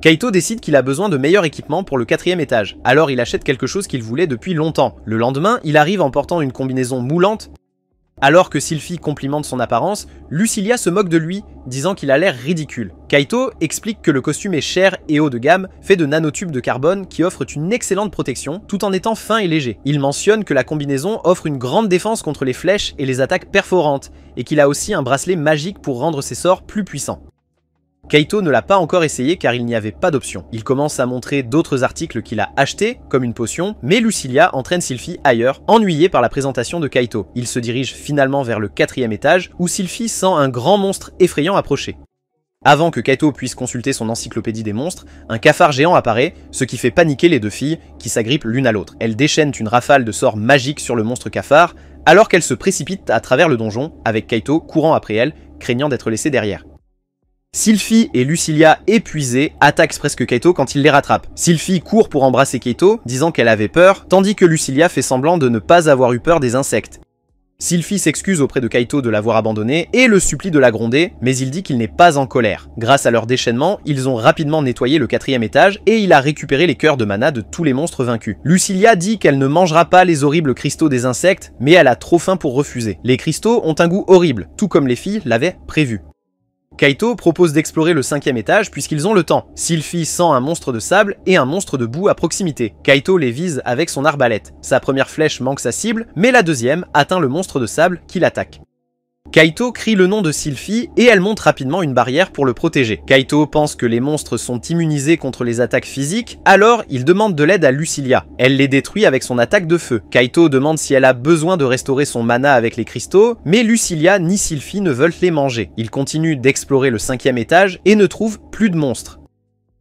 Kaito décide qu'il a besoin de meilleurs équipements pour le 4e étage, alors il achète quelque chose qu'il voulait depuis longtemps. Le lendemain, il arrive en portant une combinaison moulante. Alors que Sylphie complimente son apparence, Lucilia se moque de lui, disant qu'il a l'air ridicule. Kaito explique que le costume est cher et haut de gamme, fait de nanotubes de carbone qui offrent une excellente protection, tout en étant fin et léger. Il mentionne que la combinaison offre une grande défense contre les flèches et les attaques perforantes, et qu'il a aussi un bracelet magique pour rendre ses sorts plus puissants. Kaito ne l'a pas encore essayé car il n'y avait pas d'option. Il commence à montrer d'autres articles qu'il a achetés, comme une potion, mais Lucilia entraîne Sylphie ailleurs, ennuyée par la présentation de Kaito. Il se dirige finalement vers le 4e étage, où Sylphie sent un grand monstre effrayant approcher. Avant que Kaito puisse consulter son encyclopédie des monstres, un cafard géant apparaît, ce qui fait paniquer les 2 filles, qui s'agrippent l'une à l'autre. Elles déchaînent une rafale de sorts magiques sur le monstre cafard, alors qu'elles se précipitent à travers le donjon, avec Kaito courant après elles, craignant d'être laissé derrière. Sylphie et Lucilia, épuisées, attaquent presque Kaito quand il les rattrape. Sylphie court pour embrasser Kaito, disant qu'elle avait peur, tandis que Lucilia fait semblant de ne pas avoir eu peur des insectes. Sylphie s'excuse auprès de Kaito de l'avoir abandonné et le supplie de la gronder, mais il dit qu'il n'est pas en colère. Grâce à leur déchaînement, ils ont rapidement nettoyé le 4e étage et il a récupéré les cœurs de mana de tous les monstres vaincus. Lucilia dit qu'elle ne mangera pas les horribles cristaux des insectes, mais elle a trop faim pour refuser. Les cristaux ont un goût horrible, tout comme les filles l'avaient prévu. Kaito propose d'explorer le 5e étage puisqu'ils ont le temps. Sylphie sent un monstre de sable et un monstre de boue à proximité. Kaito les vise avec son arbalète. Sa première flèche manque sa cible, mais la deuxième atteint le monstre de sable qui l'attaque. Kaito crie le nom de Sylphie et elle monte rapidement une barrière pour le protéger. Kaito pense que les monstres sont immunisés contre les attaques physiques, alors il demande de l'aide à Lucilia. Elle les détruit avec son attaque de feu. Kaito demande si elle a besoin de restaurer son mana avec les cristaux, mais Lucilia ni Sylphie ne veulent les manger. Il continue d'explorer le 5e étage et ne trouve plus de monstres.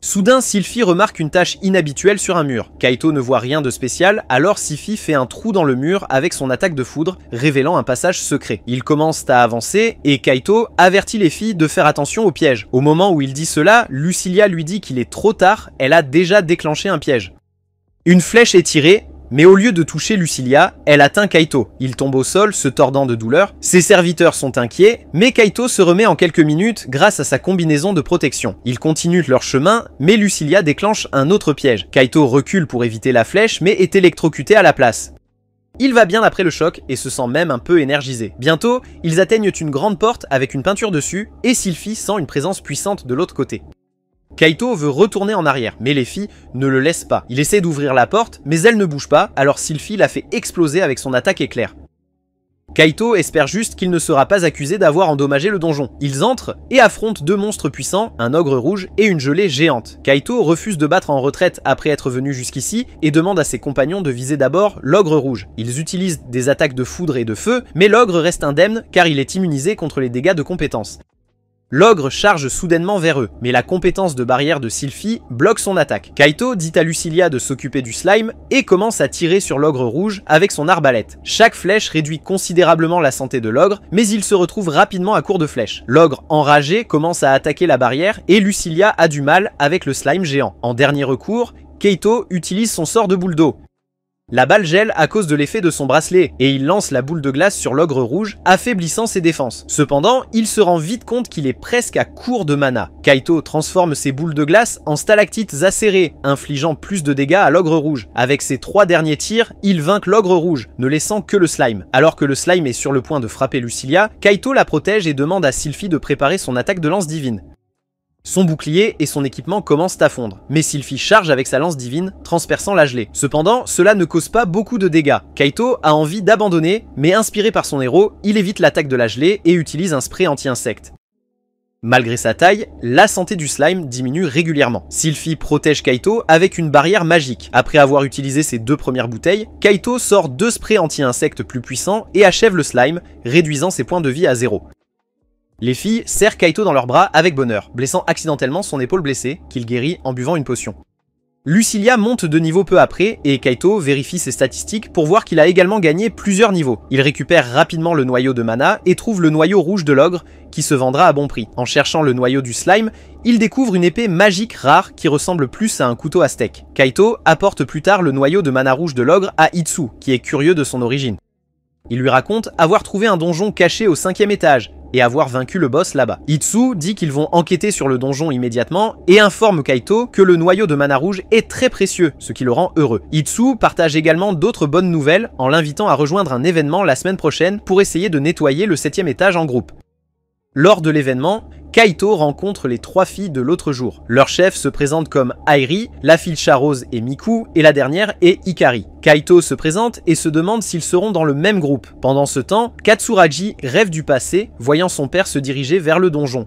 Soudain, Sylphie remarque une tache inhabituelle sur un mur. Kaito ne voit rien de spécial, alors Sylphie fait un trou dans le mur avec son attaque de foudre, révélant un passage secret. Ils commencent à avancer, et Kaito avertit les filles de faire attention au piège. Au moment où il dit cela, Lucilia lui dit qu'il est trop tard, elle a déjà déclenché un piège. Une flèche est tirée, mais au lieu de toucher Lucilia, elle atteint Kaito. Il tombe au sol, se tordant de douleur. Ses serviteurs sont inquiets, mais Kaito se remet en quelques minutes grâce à sa combinaison de protection. Ils continuent leur chemin, mais Lucilia déclenche un autre piège. Kaito recule pour éviter la flèche, mais est électrocuté à la place. Il va bien après le choc et se sent même un peu énergisé. Bientôt, ils atteignent une grande porte avec une peinture dessus, et Sylphie sent une présence puissante de l'autre côté. Kaito veut retourner en arrière, mais les filles ne le laissent pas. Il essaie d'ouvrir la porte, mais elle ne bouge pas, alors Sylphie la fait exploser avec son attaque éclair. Kaito espère juste qu'il ne sera pas accusé d'avoir endommagé le donjon. Ils entrent et affrontent deux monstres puissants, un ogre rouge et une gelée géante. Kaito refuse de battre en retraite après être venu jusqu'ici et demande à ses compagnons de viser d'abord l'ogre rouge. Ils utilisent des attaques de foudre et de feu, mais l'ogre reste indemne car il est immunisé contre les dégâts de compétence. L'ogre charge soudainement vers eux, mais la compétence de barrière de Sylphie bloque son attaque. Kaito dit à Lucilia de s'occuper du slime et commence à tirer sur l'ogre rouge avec son arbalète. Chaque flèche réduit considérablement la santé de l'ogre, mais il se retrouve rapidement à court de flèches. L'ogre enragé commence à attaquer la barrière et Lucilia a du mal avec le slime géant. En dernier recours, Kaito utilise son sort de boule d'eau. La balle gèle à cause de l'effet de son bracelet, et il lance la boule de glace sur l'ogre rouge, affaiblissant ses défenses. Cependant, il se rend vite compte qu'il est presque à court de mana. Kaito transforme ses boules de glace en stalactites acérées, infligeant plus de dégâts à l'ogre rouge. Avec ses 3 derniers tirs, il vainc l'ogre rouge, ne laissant que le slime. Alors que le slime est sur le point de frapper Lucilia, Kaito la protège et demande à Sylphie de préparer son attaque de lance divine. Son bouclier et son équipement commencent à fondre, mais Sylphie charge avec sa lance divine, transperçant la gelée. Cependant, cela ne cause pas beaucoup de dégâts. Kaito a envie d'abandonner, mais inspiré par son héros, il évite l'attaque de la gelée et utilise un spray anti-insecte. Malgré sa taille, la santé du slime diminue régulièrement. Sylphie protège Kaito avec une barrière magique. Après avoir utilisé ses 2 premières bouteilles, Kaito sort 2 sprays anti-insectes plus puissants et achève le slime, réduisant ses points de vie à 0. Les filles serrent Kaito dans leurs bras avec bonheur, blessant accidentellement son épaule blessée, qu'il guérit en buvant une potion. Lucilia monte de niveau peu après, et Kaito vérifie ses statistiques pour voir qu'il a également gagné plusieurs niveaux. Il récupère rapidement le noyau de mana et trouve le noyau rouge de l'ogre, qui se vendra à bon prix. En cherchant le noyau du slime, il découvre une épée magique rare qui ressemble plus à un couteau à steak. Kaito apporte plus tard le noyau de mana rouge de l'ogre à Itsu, qui est curieux de son origine. Il lui raconte avoir trouvé un donjon caché au 5e étage, et avoir vaincu le boss là-bas. Itsu dit qu'ils vont enquêter sur le donjon immédiatement et informe Kaito que le noyau de mana rouge est très précieux, ce qui le rend heureux. Itsu partage également d'autres bonnes nouvelles en l'invitant à rejoindre un événement la semaine prochaine pour essayer de nettoyer le 7e étage en groupe. Lors de l'événement, Kaito rencontre les 3 filles de l'autre jour. Leur chef se présente comme Airi, la fille Charose est Miku, et la dernière est Ikari. Kaito se présente et se demande s'ils seront dans le même groupe. Pendant ce temps, Katsuragi rêve du passé, voyant son père se diriger vers le donjon.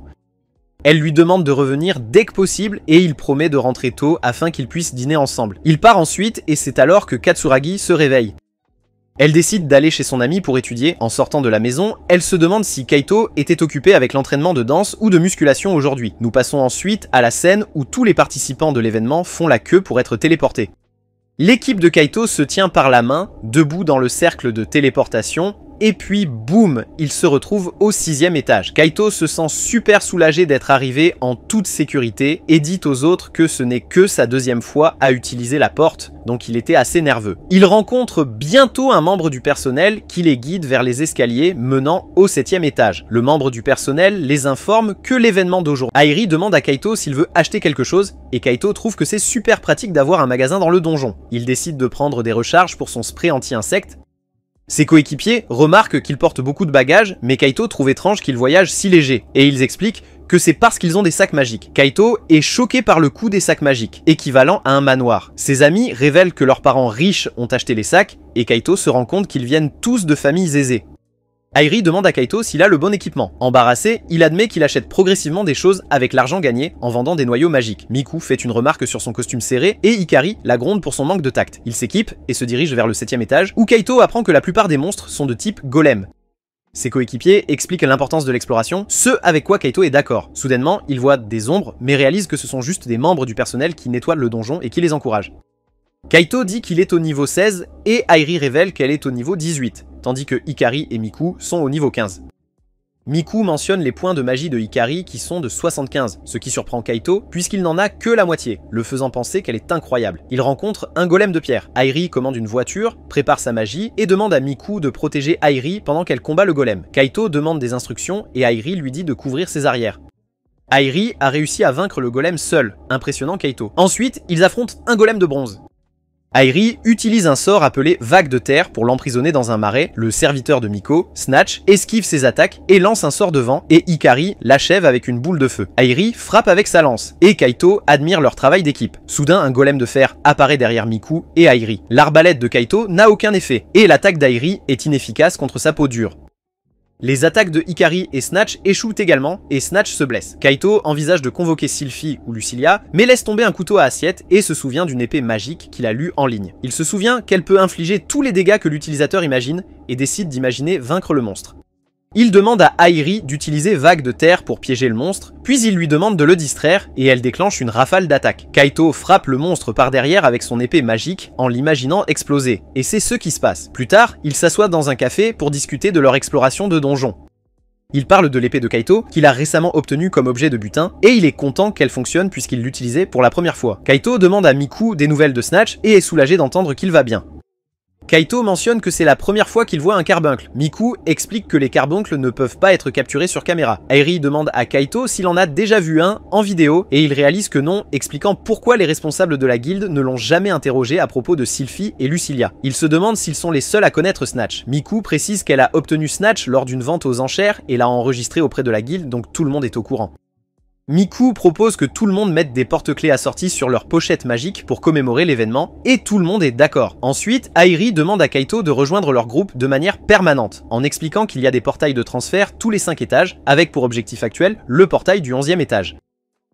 Elle lui demande de revenir dès que possible et il promet de rentrer tôt afin qu'ils puissent dîner ensemble. Il part ensuite et c'est alors que Katsuragi se réveille. Elle décide d'aller chez son ami pour étudier. En sortant de la maison, elle se demande si Kaito était occupé avec l'entraînement de danse ou de musculation aujourd'hui. Nous passons ensuite à la scène où tous les participants de l'événement font la queue pour être téléportés. L'équipe de Kaito se tient par la main, debout dans le cercle de téléportation, et puis boum, il se retrouve au 6e étage. Kaito se sent super soulagé d'être arrivé en toute sécurité et dit aux autres que ce n'est que sa 2e fois à utiliser la porte, donc il était assez nerveux. Il rencontre bientôt un membre du personnel qui les guide vers les escaliers menant au 7e étage. Le membre du personnel les informe que l'événement d'aujourd'hui. Airi demande à Kaito s'il veut acheter quelque chose et Kaito trouve que c'est super pratique d'avoir un magasin dans le donjon. Il décide de prendre des recharges pour son spray anti-insectes. Ses coéquipiers remarquent qu'il porte beaucoup de bagages, mais Kaito trouve étrange qu'il voyage si léger, et ils expliquent que c'est parce qu'ils ont des sacs magiques. Kaito est choqué par le coût des sacs magiques, équivalent à un manoir. Ses amis révèlent que leurs parents riches ont acheté les sacs, et Kaito se rend compte qu'ils viennent tous de familles aisées. Airi demande à Kaito s'il a le bon équipement. Embarrassé, il admet qu'il achète progressivement des choses avec l'argent gagné en vendant des noyaux magiques. Miku fait une remarque sur son costume serré et Ikari la gronde pour son manque de tact. Il s'équipe et se dirige vers le 7e étage où Kaito apprend que la plupart des monstres sont de type golem. Ses coéquipiers expliquent l'importance de l'exploration, ce avec quoi Kaito est d'accord. Soudainement, il voit des ombres, mais réalise que ce sont juste des membres du personnel qui nettoient le donjon et qui les encouragent. Kaito dit qu'il est au niveau 16 et Airi révèle qu'elle est au niveau 18, tandis que Hikari et Miku sont au niveau 15. Miku mentionne les points de magie de Hikari qui sont de 75, ce qui surprend Kaito puisqu'il n'en a que la moitié, le faisant penser qu'elle est incroyable. Il rencontre un golem de pierre. Airi commande une voiture, prépare sa magie et demande à Miku de protéger Airi pendant qu'elle combat le golem. Kaito demande des instructions et Airi lui dit de couvrir ses arrières. Airi a réussi à vaincre le golem seul, impressionnant Kaito. Ensuite, ils affrontent un golem de bronze. Airi utilise un sort appelé Vague de terre pour l'emprisonner dans un marais, le serviteur de Miko, Snatch, esquive ses attaques et lance un sort de vent et Hikari l'achève avec une boule de feu. Airi frappe avec sa lance et Kaito admire leur travail d'équipe. Soudain, un golem de fer apparaît derrière Miku et Airi. L'arbalète de Kaito n'a aucun effet et l'attaque d'Airi est inefficace contre sa peau dure. Les attaques de Hikari et Snatch échouent également, et Snatch se blesse. Kaito envisage de convoquer Sylphie ou Lucilia, mais laisse tomber un couteau à assiette et se souvient d'une épée magique qu'il a lue en ligne. Il se souvient qu'elle peut infliger tous les dégâts que l'utilisateur imagine, et décide d'imaginer vaincre le monstre. Il demande à Airi d'utiliser Vague de terre pour piéger le monstre, puis il lui demande de le distraire, et elle déclenche une rafale d'attaque. Kaito frappe le monstre par derrière avec son épée magique en l'imaginant exploser, et c'est ce qui se passe. Plus tard, ils s'assoient dans un café pour discuter de leur exploration de donjon. Il parle de l'épée de Kaito, qu'il a récemment obtenue comme objet de butin, et il est content qu'elle fonctionne puisqu'il l'utilisait pour la première fois. Kaito demande à Miku des nouvelles de Snatch et est soulagé d'entendre qu'il va bien. Kaito mentionne que c'est la première fois qu'il voit un carbuncle. Miku explique que les carbuncles ne peuvent pas être capturés sur caméra. Airi demande à Kaito s'il en a déjà vu un en vidéo et il réalise que non, expliquant pourquoi les responsables de la guilde ne l'ont jamais interrogé à propos de Sylphie et Lucilia. Il se demande s'ils sont les seuls à connaître Snatch. Miku précise qu'elle a obtenu Snatch lors d'une vente aux enchères et l'a enregistré auprès de la guilde, donc tout le monde est au courant. Miku propose que tout le monde mette des porte-clés assortis sur leur pochette magique pour commémorer l'événement, et tout le monde est d'accord. Ensuite, Airi demande à Kaito de rejoindre leur groupe de manière permanente, en expliquant qu'il y a des portails de transfert tous les 5 étages, avec pour objectif actuel le portail du 11e étage.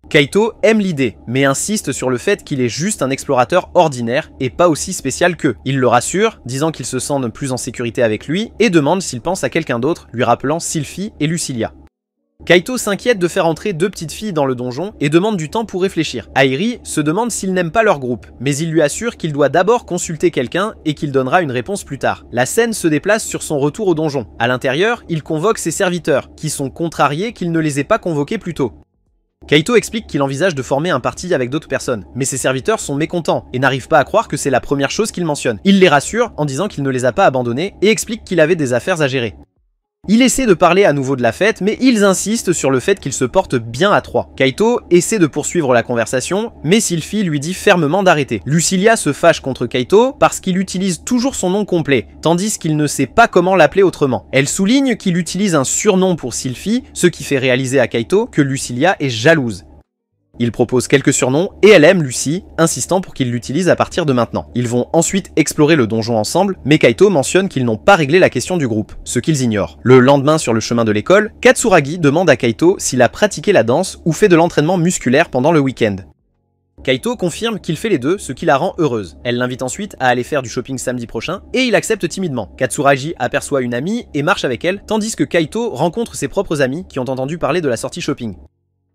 Kaito aime l'idée, mais insiste sur le fait qu'il est juste un explorateur ordinaire et pas aussi spécial qu'eux. Il le rassure, disant qu'il se sent plus en sécurité avec lui, et demande s'il pense à quelqu'un d'autre, lui rappelant Sylphie et Lucilia. Kaito s'inquiète de faire entrer 2 petites filles dans le donjon et demande du temps pour réfléchir. Airi se demande s'il n'aime pas leur groupe, mais il lui assure qu'il doit d'abord consulter quelqu'un et qu'il donnera une réponse plus tard. La scène se déplace sur son retour au donjon. À l'intérieur, il convoque ses serviteurs, qui sont contrariés qu'il ne les ait pas convoqués plus tôt. Kaito explique qu'il envisage de former un parti avec d'autres personnes, mais ses serviteurs sont mécontents et n'arrivent pas à croire que c'est la première chose qu'il mentionne. Il les rassure en disant qu'il ne les a pas abandonnés et explique qu'il avait des affaires à gérer. Il essaie de parler à nouveau de la fête, mais ils insistent sur le fait qu'ils se portent bien à 3. Kaito essaie de poursuivre la conversation, mais Sylphie lui dit fermement d'arrêter. Lucilia se fâche contre Kaito parce qu'il utilise toujours son nom complet, tandis qu'il ne sait pas comment l'appeler autrement. Elle souligne qu'il utilise un surnom pour Sylphie, ce qui fait réaliser à Kaito que Lucilia est jalouse. Il propose quelques surnoms et elle aime Lucie, insistant pour qu'il l'utilise à partir de maintenant. Ils vont ensuite explorer le donjon ensemble, mais Kaito mentionne qu'ils n'ont pas réglé la question du groupe, ce qu'ils ignorent. Le lendemain sur le chemin de l'école, Katsuragi demande à Kaito s'il a pratiqué la danse ou fait de l'entraînement musculaire pendant le week-end. Kaito confirme qu'il fait les deux, ce qui la rend heureuse. Elle l'invite ensuite à aller faire du shopping samedi prochain, et il accepte timidement. Katsuragi aperçoit une amie et marche avec elle, tandis que Kaito rencontre ses propres amis qui ont entendu parler de la sortie shopping.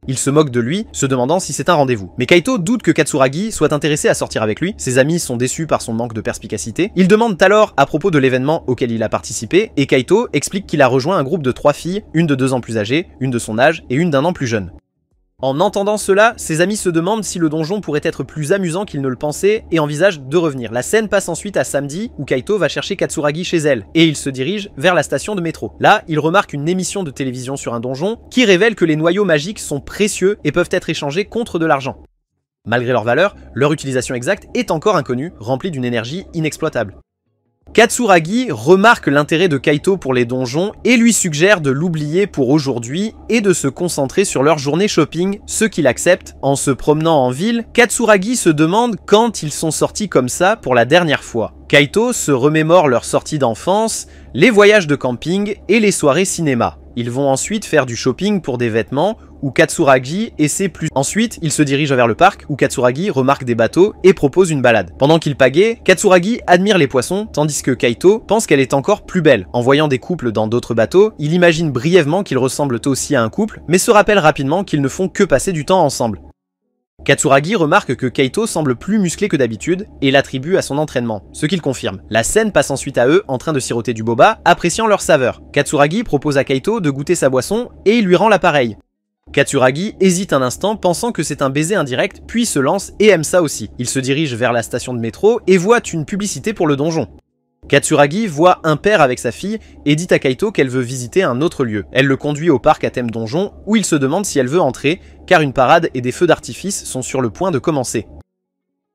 Il se moque de lui, se demandant si c'est un rendez-vous. Mais Kaito doute que Katsuragi soit intéressé à sortir avec lui, ses amis sont déçus par son manque de perspicacité. Ils demandent alors à propos de l'événement auquel il a participé, et Kaito explique qu'il a rejoint un groupe de 3 filles, une de 2 ans plus âgée, une de son âge et une d'1 an plus jeune. En entendant cela, ses amis se demandent si le donjon pourrait être plus amusant qu'ils ne le pensaient et envisagent de revenir. La scène passe ensuite à samedi où Kaito va chercher Katsuragi chez elle et il se dirige vers la station de métro. Là, il remarque une émission de télévision sur un donjon qui révèle que les noyaux magiques sont précieux et peuvent être échangés contre de l'argent. Malgré leur valeur, leur utilisation exacte est encore inconnue, remplie d'une énergie inexploitable. Katsuragi remarque l'intérêt de Kaito pour les donjons et lui suggère de l'oublier pour aujourd'hui et de se concentrer sur leur journée shopping, ce qu'il accepte. En se promenant en ville, Katsuragi se demande quand ils sont sortis comme ça pour la dernière fois. Kaito se remémore leurs sorties d'enfance, les voyages de camping et les soirées cinéma. Ils vont ensuite faire du shopping pour des vêtements où Katsuragi essaie plus. Ensuite, il se dirige vers le parc où Katsuragi remarque des bateaux et propose une balade. Pendant qu'il pagaie, Katsuragi admire les poissons tandis que Kaito pense qu'elle est encore plus belle. En voyant des couples dans d'autres bateaux, il imagine brièvement qu'ils ressemblent aussi à un couple, mais se rappelle rapidement qu'ils ne font que passer du temps ensemble. Katsuragi remarque que Kaito semble plus musclé que d'habitude et l'attribue à son entraînement, ce qu'il confirme. La scène passe ensuite à eux en train de siroter du boba, appréciant leur saveur. Katsuragi propose à Kaito de goûter sa boisson et il lui rend l'appareil. Katsuragi hésite un instant pensant que c'est un baiser indirect, puis se lance et aime ça aussi. Il se dirige vers la station de métro et voit une publicité pour le donjon. Katsuragi voit un père avec sa fille et dit à Kaito qu'elle veut visiter un autre lieu. Elle le conduit au parc à thème donjon où il se demande si elle veut entrer car une parade et des feux d'artifice sont sur le point de commencer.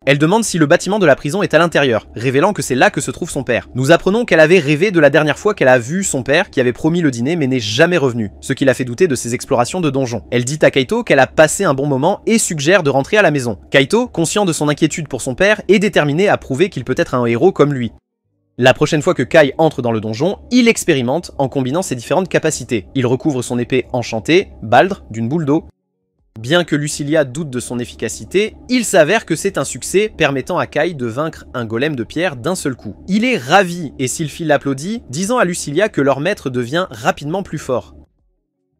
Elle demande si le bâtiment de la prison est à l'intérieur, révélant que c'est là que se trouve son père. Nous apprenons qu'elle avait rêvé de la dernière fois qu'elle a vu son père qui avait promis le dîner mais n'est jamais revenu, ce qui l'a fait douter de ses explorations de donjon. Elle dit à Kaito qu'elle a passé un bon moment et suggère de rentrer à la maison. Kaito, conscient de son inquiétude pour son père, est déterminé à prouver qu'il peut être un héros comme lui. La prochaine fois que Kai entre dans le donjon, il expérimente en combinant ses différentes capacités. Il recouvre son épée enchantée, Baldr, d'une boule d'eau. Bien que Lucilia doute de son efficacité, il s'avère que c'est un succès permettant à Kai de vaincre un golem de pierre d'un seul coup. Il est ravi et Sylphie l'applaudit, disant à Lucilia que leur maître devient rapidement plus fort.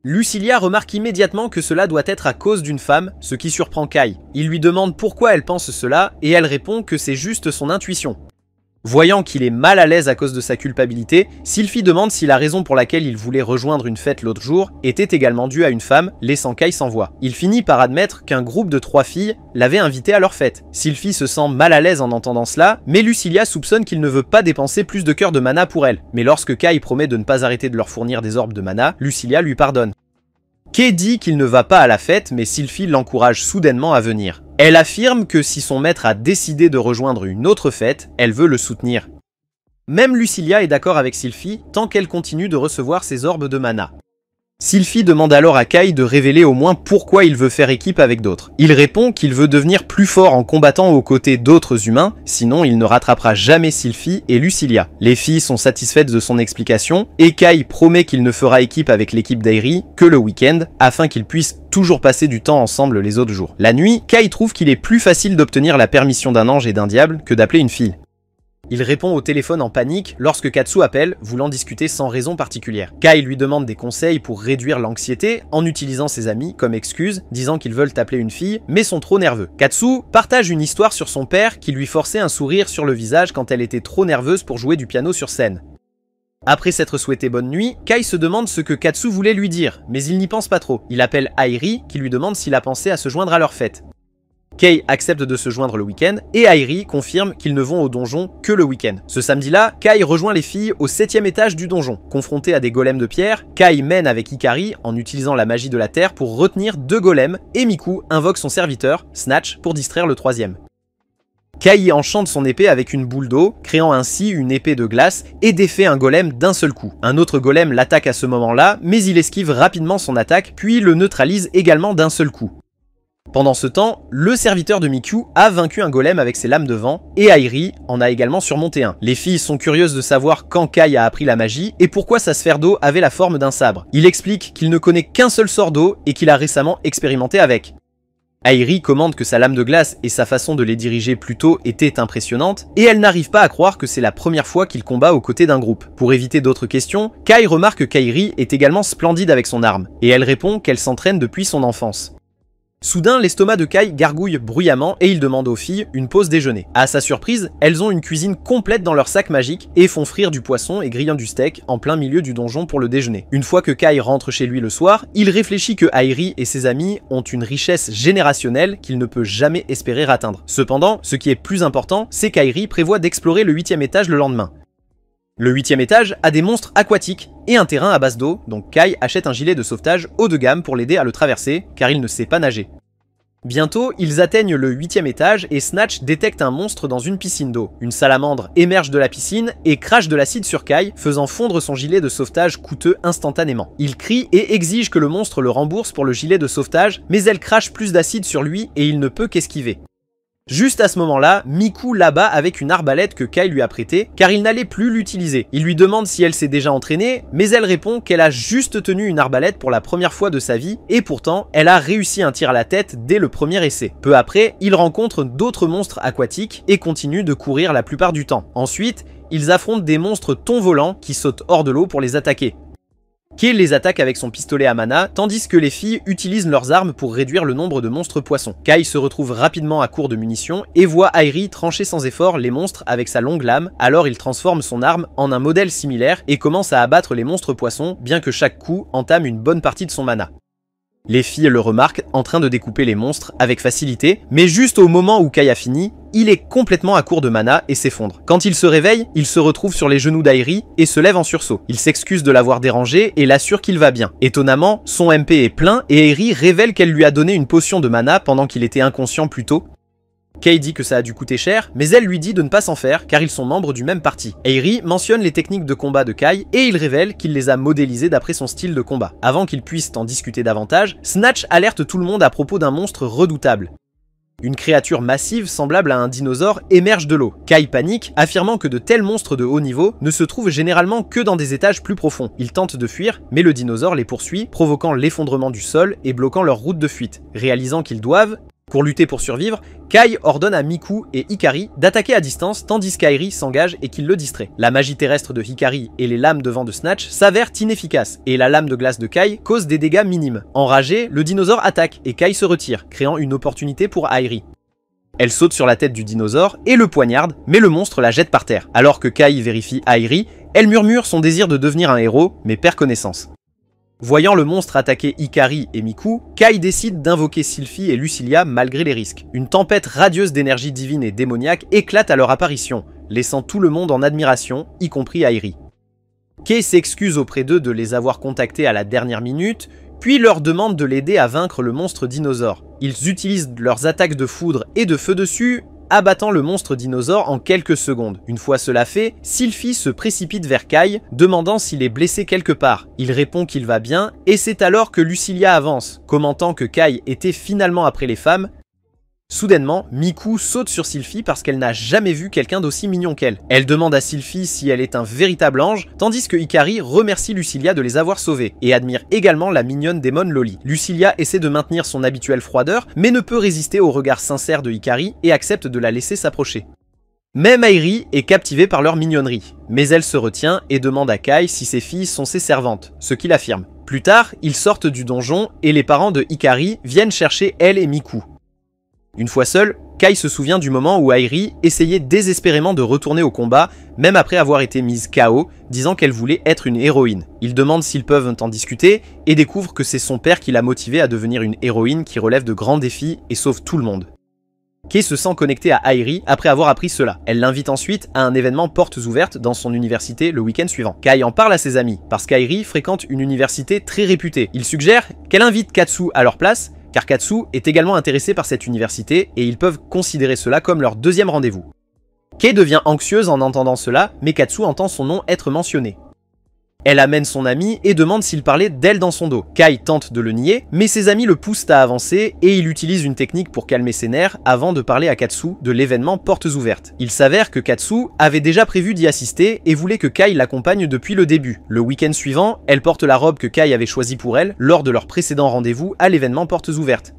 Lucilia remarque immédiatement que cela doit être à cause d'une femme, ce qui surprend Kai. Il lui demande pourquoi elle pense cela et elle répond que c'est juste son intuition. Voyant qu'il est mal à l'aise à cause de sa culpabilité, Sylphie demande si la raison pour laquelle il voulait rejoindre une fête l'autre jour était également due à une femme, laissant Kai sans voix. Il finit par admettre qu'un groupe de 3 filles l'avait invité à leur fête. Sylphie se sent mal à l'aise en entendant cela, mais Lucilia soupçonne qu'il ne veut pas dépenser plus de cœur de mana pour elle. Mais lorsque Kai promet de ne pas arrêter de leur fournir des orbes de mana, Lucilia lui pardonne. Kei dit qu'il ne va pas à la fête, mais Sylphie l'encourage soudainement à venir. Elle affirme que si son maître a décidé de rejoindre une autre fête, elle veut le soutenir. Même Lucilia est d'accord avec Sylphie, tant qu'elle continue de recevoir ses orbes de mana. Sylphie demande alors à Kai de révéler au moins pourquoi il veut faire équipe avec d'autres. Il répond qu'il veut devenir plus fort en combattant aux côtés d'autres humains, sinon il ne rattrapera jamais Sylphie et Lucilia. Les filles sont satisfaites de son explication, et Kai promet qu'il ne fera équipe avec l'équipe d'Airi que le week-end, afin qu'ils puissent toujours passer du temps ensemble les autres jours. La nuit, Kai trouve qu'il est plus facile d'obtenir la permission d'un ange et d'un diable que d'appeler une fille. Il répond au téléphone en panique lorsque Katsu appelle, voulant discuter sans raison particulière. Kai lui demande des conseils pour réduire l'anxiété en utilisant ses amis comme excuse, disant qu'ils veulent appeler une fille, mais sont trop nerveux. Katsu partage une histoire sur son père qui lui forçait un sourire sur le visage quand elle était trop nerveuse pour jouer du piano sur scène. Après s'être souhaité bonne nuit, Kai se demande ce que Katsu voulait lui dire, mais il n'y pense pas trop. Il appelle Airi qui lui demande s'il a pensé à se joindre à leur fête. Kei accepte de se joindre le week-end et Airi confirme qu'ils ne vont au donjon que le week-end. Ce samedi-là, Kai rejoint les filles au 7e étage du donjon. Confronté à des golems de pierre, Kai mène avec Hikari en utilisant la magie de la terre pour retenir 2 golems et Miku invoque son serviteur, Snatch, pour distraire le 3e. Kai enchante son épée avec une boule d'eau, créant ainsi une épée de glace et défait un golem d'un seul coup. Un autre golem l'attaque à ce moment-là, mais il esquive rapidement son attaque puis le neutralise également d'un seul coup. Pendant ce temps, le serviteur de Miku a vaincu un golem avec ses lames de vent, et Airi en a également surmonté un. Les filles sont curieuses de savoir quand Kai a appris la magie, et pourquoi sa sphère d'eau avait la forme d'un sabre. Il explique qu'il ne connaît qu'un seul sort d'eau, et qu'il a récemment expérimenté avec. Airi commande que sa lame de glace et sa façon de les diriger plus tôt étaient impressionnantes, et elle n'arrive pas à croire que c'est la première fois qu'il combat aux côtés d'un groupe. Pour éviter d'autres questions, Kai remarque qu'Airi est également splendide avec son arme, et elle répond qu'elle s'entraîne depuis son enfance. Soudain, l'estomac de Kai gargouille bruyamment et il demande aux filles une pause déjeuner. À sa surprise, elles ont une cuisine complète dans leur sac magique et font frire du poisson et grillant du steak en plein milieu du donjon pour le déjeuner. Une fois que Kai rentre chez lui le soir, il réfléchit que Airi et ses amis ont une richesse générationnelle qu'il ne peut jamais espérer atteindre. Cependant, ce qui est plus important, c'est qu'Airi prévoit d'explorer le 8e étage le lendemain. Le 8e étage a des monstres aquatiques et un terrain à base d'eau, donc Kai achète un gilet de sauvetage haut de gamme pour l'aider à le traverser, car il ne sait pas nager. Bientôt, ils atteignent le 8e étage et Snatch détecte un monstre dans une piscine d'eau. Une salamandre émerge de la piscine et crache de l'acide sur Kai, faisant fondre son gilet de sauvetage coûteux instantanément. Il crie et exige que le monstre le rembourse pour le gilet de sauvetage, mais elle crache plus d'acide sur lui et il ne peut qu'esquiver. Juste à ce moment-là, Miku l'abat avec une arbalète que Kai lui a prêtée, car il n'allait plus l'utiliser. Il lui demande si elle s'est déjà entraînée, mais elle répond qu'elle a juste tenu une arbalète pour la première fois de sa vie, et pourtant, elle a réussi un tir à la tête dès le premier essai. Peu après, il rencontre d'autres monstres aquatiques et continue de courir la plupart du temps. Ensuite, ils affrontent des monstres thon volants qui sautent hors de l'eau pour les attaquer. Kei les attaque avec son pistolet à mana, tandis que les filles utilisent leurs armes pour réduire le nombre de monstres poissons. Kai se retrouve rapidement à court de munitions et voit Airi trancher sans effort les monstres avec sa longue lame, alors il transforme son arme en un modèle similaire et commence à abattre les monstres poissons, bien que chaque coup entame une bonne partie de son mana. Les filles le remarquent en train de découper les monstres avec facilité, mais juste au moment où Kai a fini, il est complètement à court de mana et s'effondre. Quand il se réveille, il se retrouve sur les genoux d'Airi et se lève en sursaut. Il s'excuse de l'avoir dérangé et l'assure qu'il va bien. Étonnamment, son MP est plein et Airi révèle qu'elle lui a donné une potion de mana pendant qu'il était inconscient plus tôt. Kai dit que ça a dû coûter cher, mais elle lui dit de ne pas s'en faire car ils sont membres du même parti. Airi mentionne les techniques de combat de Kai et il révèle qu'il les a modélisées d'après son style de combat. Avant qu'ils puissent en discuter davantage, Snatch alerte tout le monde à propos d'un monstre redoutable. Une créature massive semblable à un dinosaure émerge de l'eau. Kai panique, affirmant que de tels monstres de haut niveau ne se trouvent généralement que dans des étages plus profonds. Ils tentent de fuir, mais le dinosaure les poursuit, provoquant l'effondrement du sol et bloquant leur route de fuite. Réalisant qu'ils doivent, pour lutter pour survivre, Kai ordonne à Miku et Hikari d'attaquer à distance tandis qu'Airi s'engage et qu'il le distrait. La magie terrestre de Hikari et les lames de vent de Snatch s'avèrent inefficaces et la lame de glace de Kai cause des dégâts minimes. Enragé, le dinosaure attaque et Kai se retire, créant une opportunité pour Airi. Elle saute sur la tête du dinosaure et le poignarde, mais le monstre la jette par terre. Alors que Kai vérifie Airi, elle murmure son désir de devenir un héros, mais perd connaissance. Voyant le monstre attaquer Hikari et Miku, Kai décide d'invoquer Sylphie et Lucilia malgré les risques. Une tempête radieuse d'énergie divine et démoniaque éclate à leur apparition, laissant tout le monde en admiration, y compris Airi. Kei s'excuse auprès d'eux de les avoir contactés à la dernière minute, puis leur demande de l'aider à vaincre le monstre dinosaure. Ils utilisent leurs attaques de foudre et de feu dessus, abattant le monstre dinosaure en quelques secondes. Une fois cela fait, Sylphie se précipite vers Kai, demandant s'il est blessé quelque part. Il répond qu'il va bien, et c'est alors que Lucilia avance, commentant que Kai était finalement après les femmes. Soudainement, Miku saute sur Sylphie parce qu'elle n'a jamais vu quelqu'un d'aussi mignon qu'elle. Elle demande à Sylphie si elle est un véritable ange, tandis que Hikari remercie Lucilia de les avoir sauvés, et admire également la mignonne démon Loli. Lucilia essaie de maintenir son habituelle froideur, mais ne peut résister au regard sincère de Hikari et accepte de la laisser s'approcher. Même Airi est captivée par leur mignonnerie, mais elle se retient et demande à Kai si ses filles sont ses servantes, ce qu'il affirme. Plus tard, ils sortent du donjon et les parents de Hikari viennent chercher elle et Miku. Une fois seul, Kai se souvient du moment où Airi essayait désespérément de retourner au combat, même après avoir été mise KO, disant qu'elle voulait être une héroïne. Il demande s'ils peuvent en discuter, et découvre que c'est son père qui l'a motivée à devenir une héroïne qui relève de grands défis et sauve tout le monde. Kei se sent connecté à Airi après avoir appris cela. Elle l'invite ensuite à un événement portes ouvertes dans son université le week-end suivant. Kai en parle à ses amis, parce qu'Airi fréquente une université très réputée. Il suggère qu'elle invite Katsu à leur place, car Katsu est également intéressé par cette université et ils peuvent considérer cela comme leur deuxième rendez-vous. Kei devient anxieuse en entendant cela, mais Katsu entend son nom être mentionné. Elle amène son ami et demande s'il parlait d'elle dans son dos. Kai tente de le nier, mais ses amis le poussent à avancer et il utilise une technique pour calmer ses nerfs avant de parler à Katsu de l'événement portes ouvertes. Il s'avère que Katsu avait déjà prévu d'y assister et voulait que Kai l'accompagne depuis le début. Le week-end suivant, elle porte la robe que Kai avait choisie pour elle lors de leur précédent rendez-vous à l'événement portes ouvertes.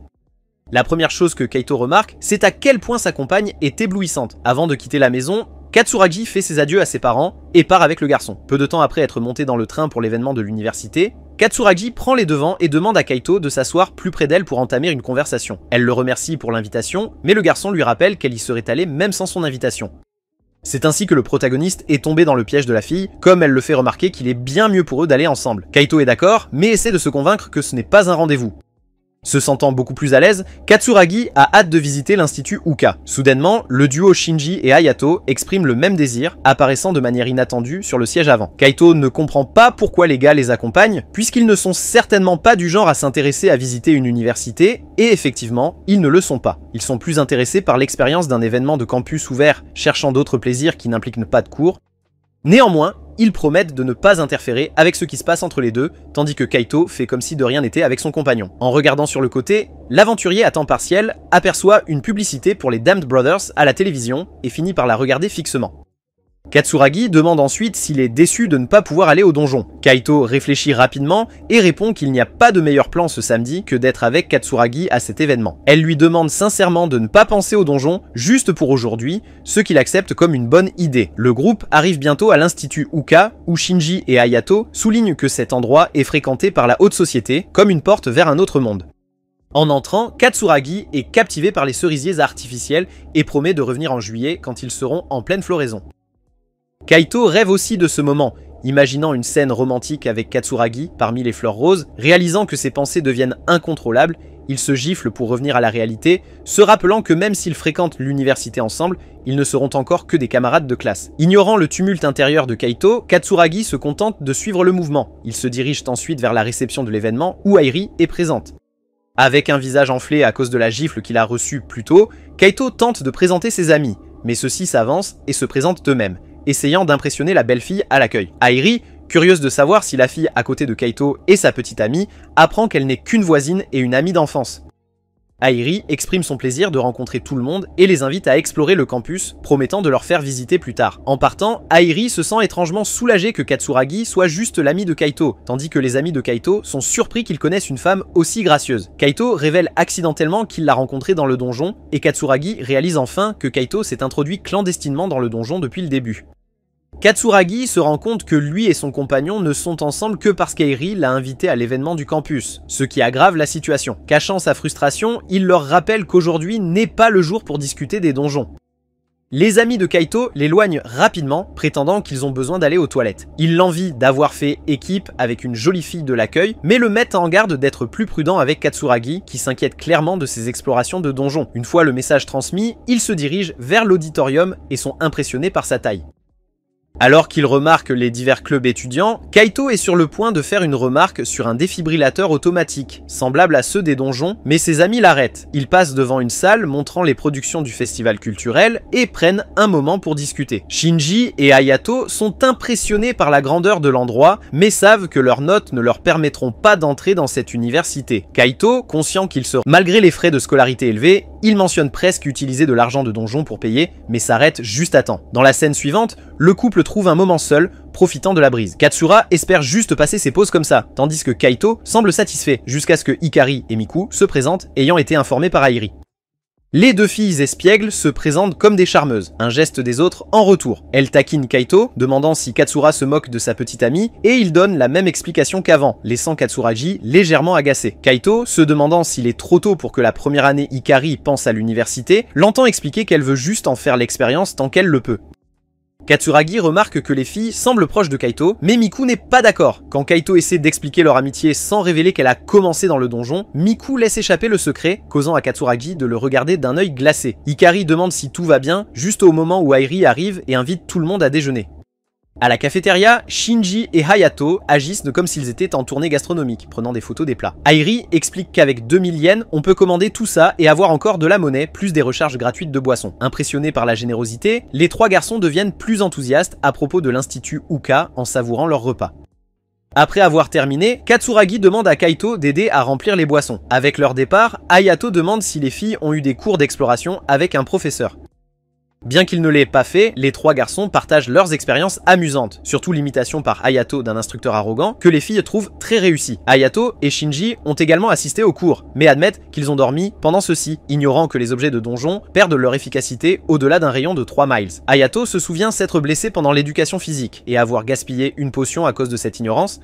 La première chose que Kaito remarque, c'est à quel point sa compagne est éblouissante. Avant de quitter la maison, Katsuragi fait ses adieux à ses parents et part avec le garçon. Peu de temps après être monté dans le train pour l'événement de l'université, Katsuragi prend les devants et demande à Kaito de s'asseoir plus près d'elle pour entamer une conversation. Elle le remercie pour l'invitation, mais le garçon lui rappelle qu'elle y serait allée même sans son invitation. C'est ainsi que le protagoniste est tombé dans le piège de la fille, comme elle le fait remarquer qu'il est bien mieux pour eux d'aller ensemble. Kaito est d'accord, mais essaie de se convaincre que ce n'est pas un rendez-vous. Se sentant beaucoup plus à l'aise, Katsuragi a hâte de visiter l'institut Uka. Soudainement, le duo Shinji et Hayato expriment le même désir, apparaissant de manière inattendue sur le siège avant. Kaito ne comprend pas pourquoi les gars les accompagnent, puisqu'ils ne sont certainement pas du genre à s'intéresser à visiter une université, et effectivement, ils ne le sont pas. Ils sont plus intéressés par l'expérience d'un événement de campus ouvert, cherchant d'autres plaisirs qui n'impliquent pas de cours. Néanmoins, ils promettent de ne pas interférer avec ce qui se passe entre les deux, tandis que Kaito fait comme si de rien n'était avec son compagnon. En regardant sur le côté, l'aventurier à temps partiel aperçoit une publicité pour les Damned Brothers à la télévision et finit par la regarder fixement. Katsuragi demande ensuite s'il est déçu de ne pas pouvoir aller au donjon. Kaito réfléchit rapidement et répond qu'il n'y a pas de meilleur plan ce samedi que d'être avec Katsuragi à cet événement. Elle lui demande sincèrement de ne pas penser au donjon juste pour aujourd'hui, ce qu'il accepte comme une bonne idée. Le groupe arrive bientôt à l'institut Uka, où Shinji et Hayato soulignent que cet endroit est fréquenté par la haute société, comme une porte vers un autre monde. En entrant, Katsuragi est captivé par les cerisiers artificiels et promet de revenir en juillet quand ils seront en pleine floraison. Kaito rêve aussi de ce moment, imaginant une scène romantique avec Katsuragi parmi les fleurs roses. Réalisant que ses pensées deviennent incontrôlables, il se gifle pour revenir à la réalité, se rappelant que même s'ils fréquentent l'université ensemble, ils ne seront encore que des camarades de classe. Ignorant le tumulte intérieur de Kaito, Katsuragi se contente de suivre le mouvement. Ils se dirigent ensuite vers la réception de l'événement où Airi est présente. Avec un visage enflé à cause de la gifle qu'il a reçue plus tôt, Kaito tente de présenter ses amis, mais ceux-ci s'avancent et se présentent eux-mêmes, essayant d'impressionner la belle-fille à l'accueil. Airi, curieuse de savoir si la fille à côté de Kaito est sa petite amie, apprend qu'elle n'est qu'une voisine et une amie d'enfance. Airi exprime son plaisir de rencontrer tout le monde et les invite à explorer le campus, promettant de leur faire visiter plus tard. En partant, Airi se sent étrangement soulagé que Katsuragi soit juste l'ami de Kaito, tandis que les amis de Kaito sont surpris qu'ils connaissent une femme aussi gracieuse. Kaito révèle accidentellement qu'il l'a rencontrée dans le donjon, et Katsuragi réalise enfin que Kaito s'est introduit clandestinement dans le donjon depuis le début. Katsuragi se rend compte que lui et son compagnon ne sont ensemble que parce qu'Airi l'a invité à l'événement du campus, ce qui aggrave la situation. Cachant sa frustration, il leur rappelle qu'aujourd'hui n'est pas le jour pour discuter des donjons. Les amis de Kaito l'éloignent rapidement, prétendant qu'ils ont besoin d'aller aux toilettes. Ils l'envient d'avoir fait équipe avec une jolie fille de l'accueil, mais le mettent en garde d'être plus prudent avec Katsuragi, qui s'inquiète clairement de ses explorations de donjons. Une fois le message transmis, ils se dirigent vers l'auditorium et sont impressionnés par sa taille. Alors qu'il remarque les divers clubs étudiants, Kaito est sur le point de faire une remarque sur un défibrillateur automatique, semblable à ceux des donjons, mais ses amis l'arrêtent. Ils passent devant une salle montrant les productions du festival culturel et prennent un moment pour discuter. Shinji et Hayato sont impressionnés par la grandeur de l'endroit, mais savent que leurs notes ne leur permettront pas d'entrer dans cette université. Kaito, conscient qu'il sera malgré les frais de scolarité élevés, il mentionne presque utiliser de l'argent de donjon pour payer, mais s'arrête juste à temps. Dans la scène suivante, le couple trouve un moment seul, profitant de la brise. Katsura espère juste passer ses pauses comme ça, tandis que Kaito semble satisfait, jusqu'à ce que Hikari et Miku se présentent, ayant été informés par Airi. Les deux filles espiègles se présentent comme des charmeuses, un geste des autres en retour. Elles taquinent Kaito, demandant si Katsura se moque de sa petite amie, et il donne la même explication qu'avant, laissant Katsuragi légèrement agacé. Kaito, se demandant s'il est trop tôt pour que la première année Hikari pense à l'université, l'entend expliquer qu'elle veut juste en faire l'expérience tant qu'elle le peut. Katsuragi remarque que les filles semblent proches de Kaito, mais Miku n'est pas d'accord. Quand Kaito essaie d'expliquer leur amitié sans révéler qu'elle a commencé dans le donjon, Miku laisse échapper le secret, causant à Katsuragi de le regarder d'un œil glacé. Hikari demande si tout va bien, juste au moment où Airi arrive et invite tout le monde à déjeuner. À la cafétéria, Shinji et Hayato agissent comme s'ils étaient en tournée gastronomique, prenant des photos des plats. Airi explique qu'avec 2000 yens, on peut commander tout ça et avoir encore de la monnaie, plus des recharges gratuites de boissons. Impressionnés par la générosité, les trois garçons deviennent plus enthousiastes à propos de l'institut Uka en savourant leur repas. Après avoir terminé, Katsuragi demande à Kaito d'aider à remplir les boissons. Avec leur départ, Hayato demande si les filles ont eu des cours d'exploration avec un professeur. Bien qu'il ne l'ait pas fait, les trois garçons partagent leurs expériences amusantes, surtout l'imitation par Hayato d'un instructeur arrogant que les filles trouvent très réussie. Hayato et Shinji ont également assisté aux cours, mais admettent qu'ils ont dormi pendant ceux-ci, ignorant que les objets de donjon perdent leur efficacité au-delà d'un rayon de 3 miles. Hayato se souvient s'être blessé pendant l'éducation physique et avoir gaspillé une potion à cause de cette ignorance.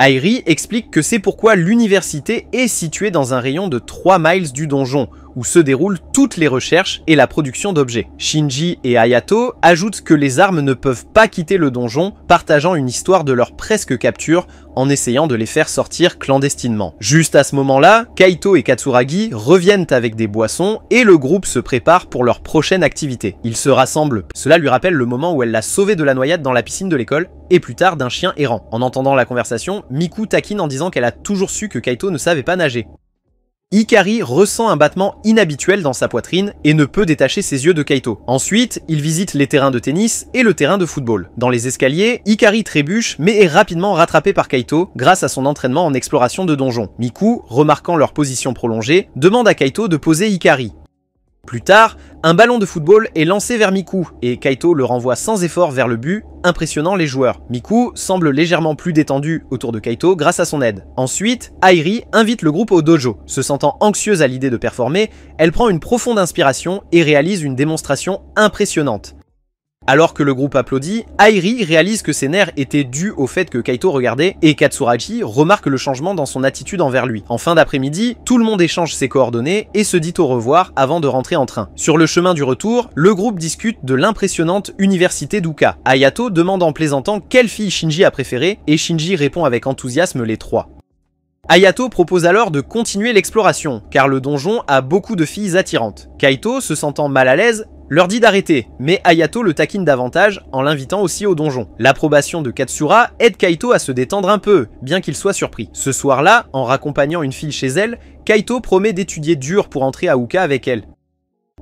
Airi explique que c'est pourquoi l'université est située dans un rayon de 3 miles du donjon, où se déroulent toutes les recherches et la production d'objets. Shinji et Hayato ajoutent que les armes ne peuvent pas quitter le donjon, partageant une histoire de leur presque capture en essayant de les faire sortir clandestinement. Juste à ce moment-là, Kaito et Katsuragi reviennent avec des boissons et le groupe se prépare pour leur prochaine activité. Ils se rassemblent. Cela lui rappelle le moment où elle l'a sauvé de la noyade dans la piscine de l'école et plus tard d'un chien errant. En entendant la conversation, Miku taquine en disant qu'elle a toujours su que Kaito ne savait pas nager. Hikari ressent un battement inhabituel dans sa poitrine et ne peut détacher ses yeux de Kaito. Ensuite, il visite les terrains de tennis et le terrain de football. Dans les escaliers, Hikari trébuche mais est rapidement rattrapé par Kaito grâce à son entraînement en exploration de donjons. Miku, remarquant leur position prolongée, demande à Kaito de poser Hikari. Plus tard, un ballon de football est lancé vers Miku et Kaito le renvoie sans effort vers le but, impressionnant les joueurs. Miku semble légèrement plus détendu autour de Kaito grâce à son aide. Ensuite, Airi invite le groupe au dojo. Se sentant anxieuse à l'idée de performer, elle prend une profonde inspiration et réalise une démonstration impressionnante. Alors que le groupe applaudit, Airi réalise que ses nerfs étaient dus au fait que Kaito regardait et Katsuragi remarque le changement dans son attitude envers lui. En fin d'après-midi, tout le monde échange ses coordonnées et se dit au revoir avant de rentrer en train. Sur le chemin du retour, le groupe discute de l'impressionnante université d'Uka. Hayato demande en plaisantant quelle fille Shinji a préférée et Shinji répond avec enthousiasme les 3. Hayato propose alors de continuer l'exploration, car le donjon a beaucoup de filles attirantes. Kaito, se sentant mal à l'aise, leur dit d'arrêter, mais Hayato le taquine davantage en l'invitant aussi au donjon. L'approbation de Katsura aide Kaito à se détendre un peu, bien qu'il soit surpris. Ce soir-là, en raccompagnant une fille chez elle, Kaito promet d'étudier dur pour entrer à Uka avec elle.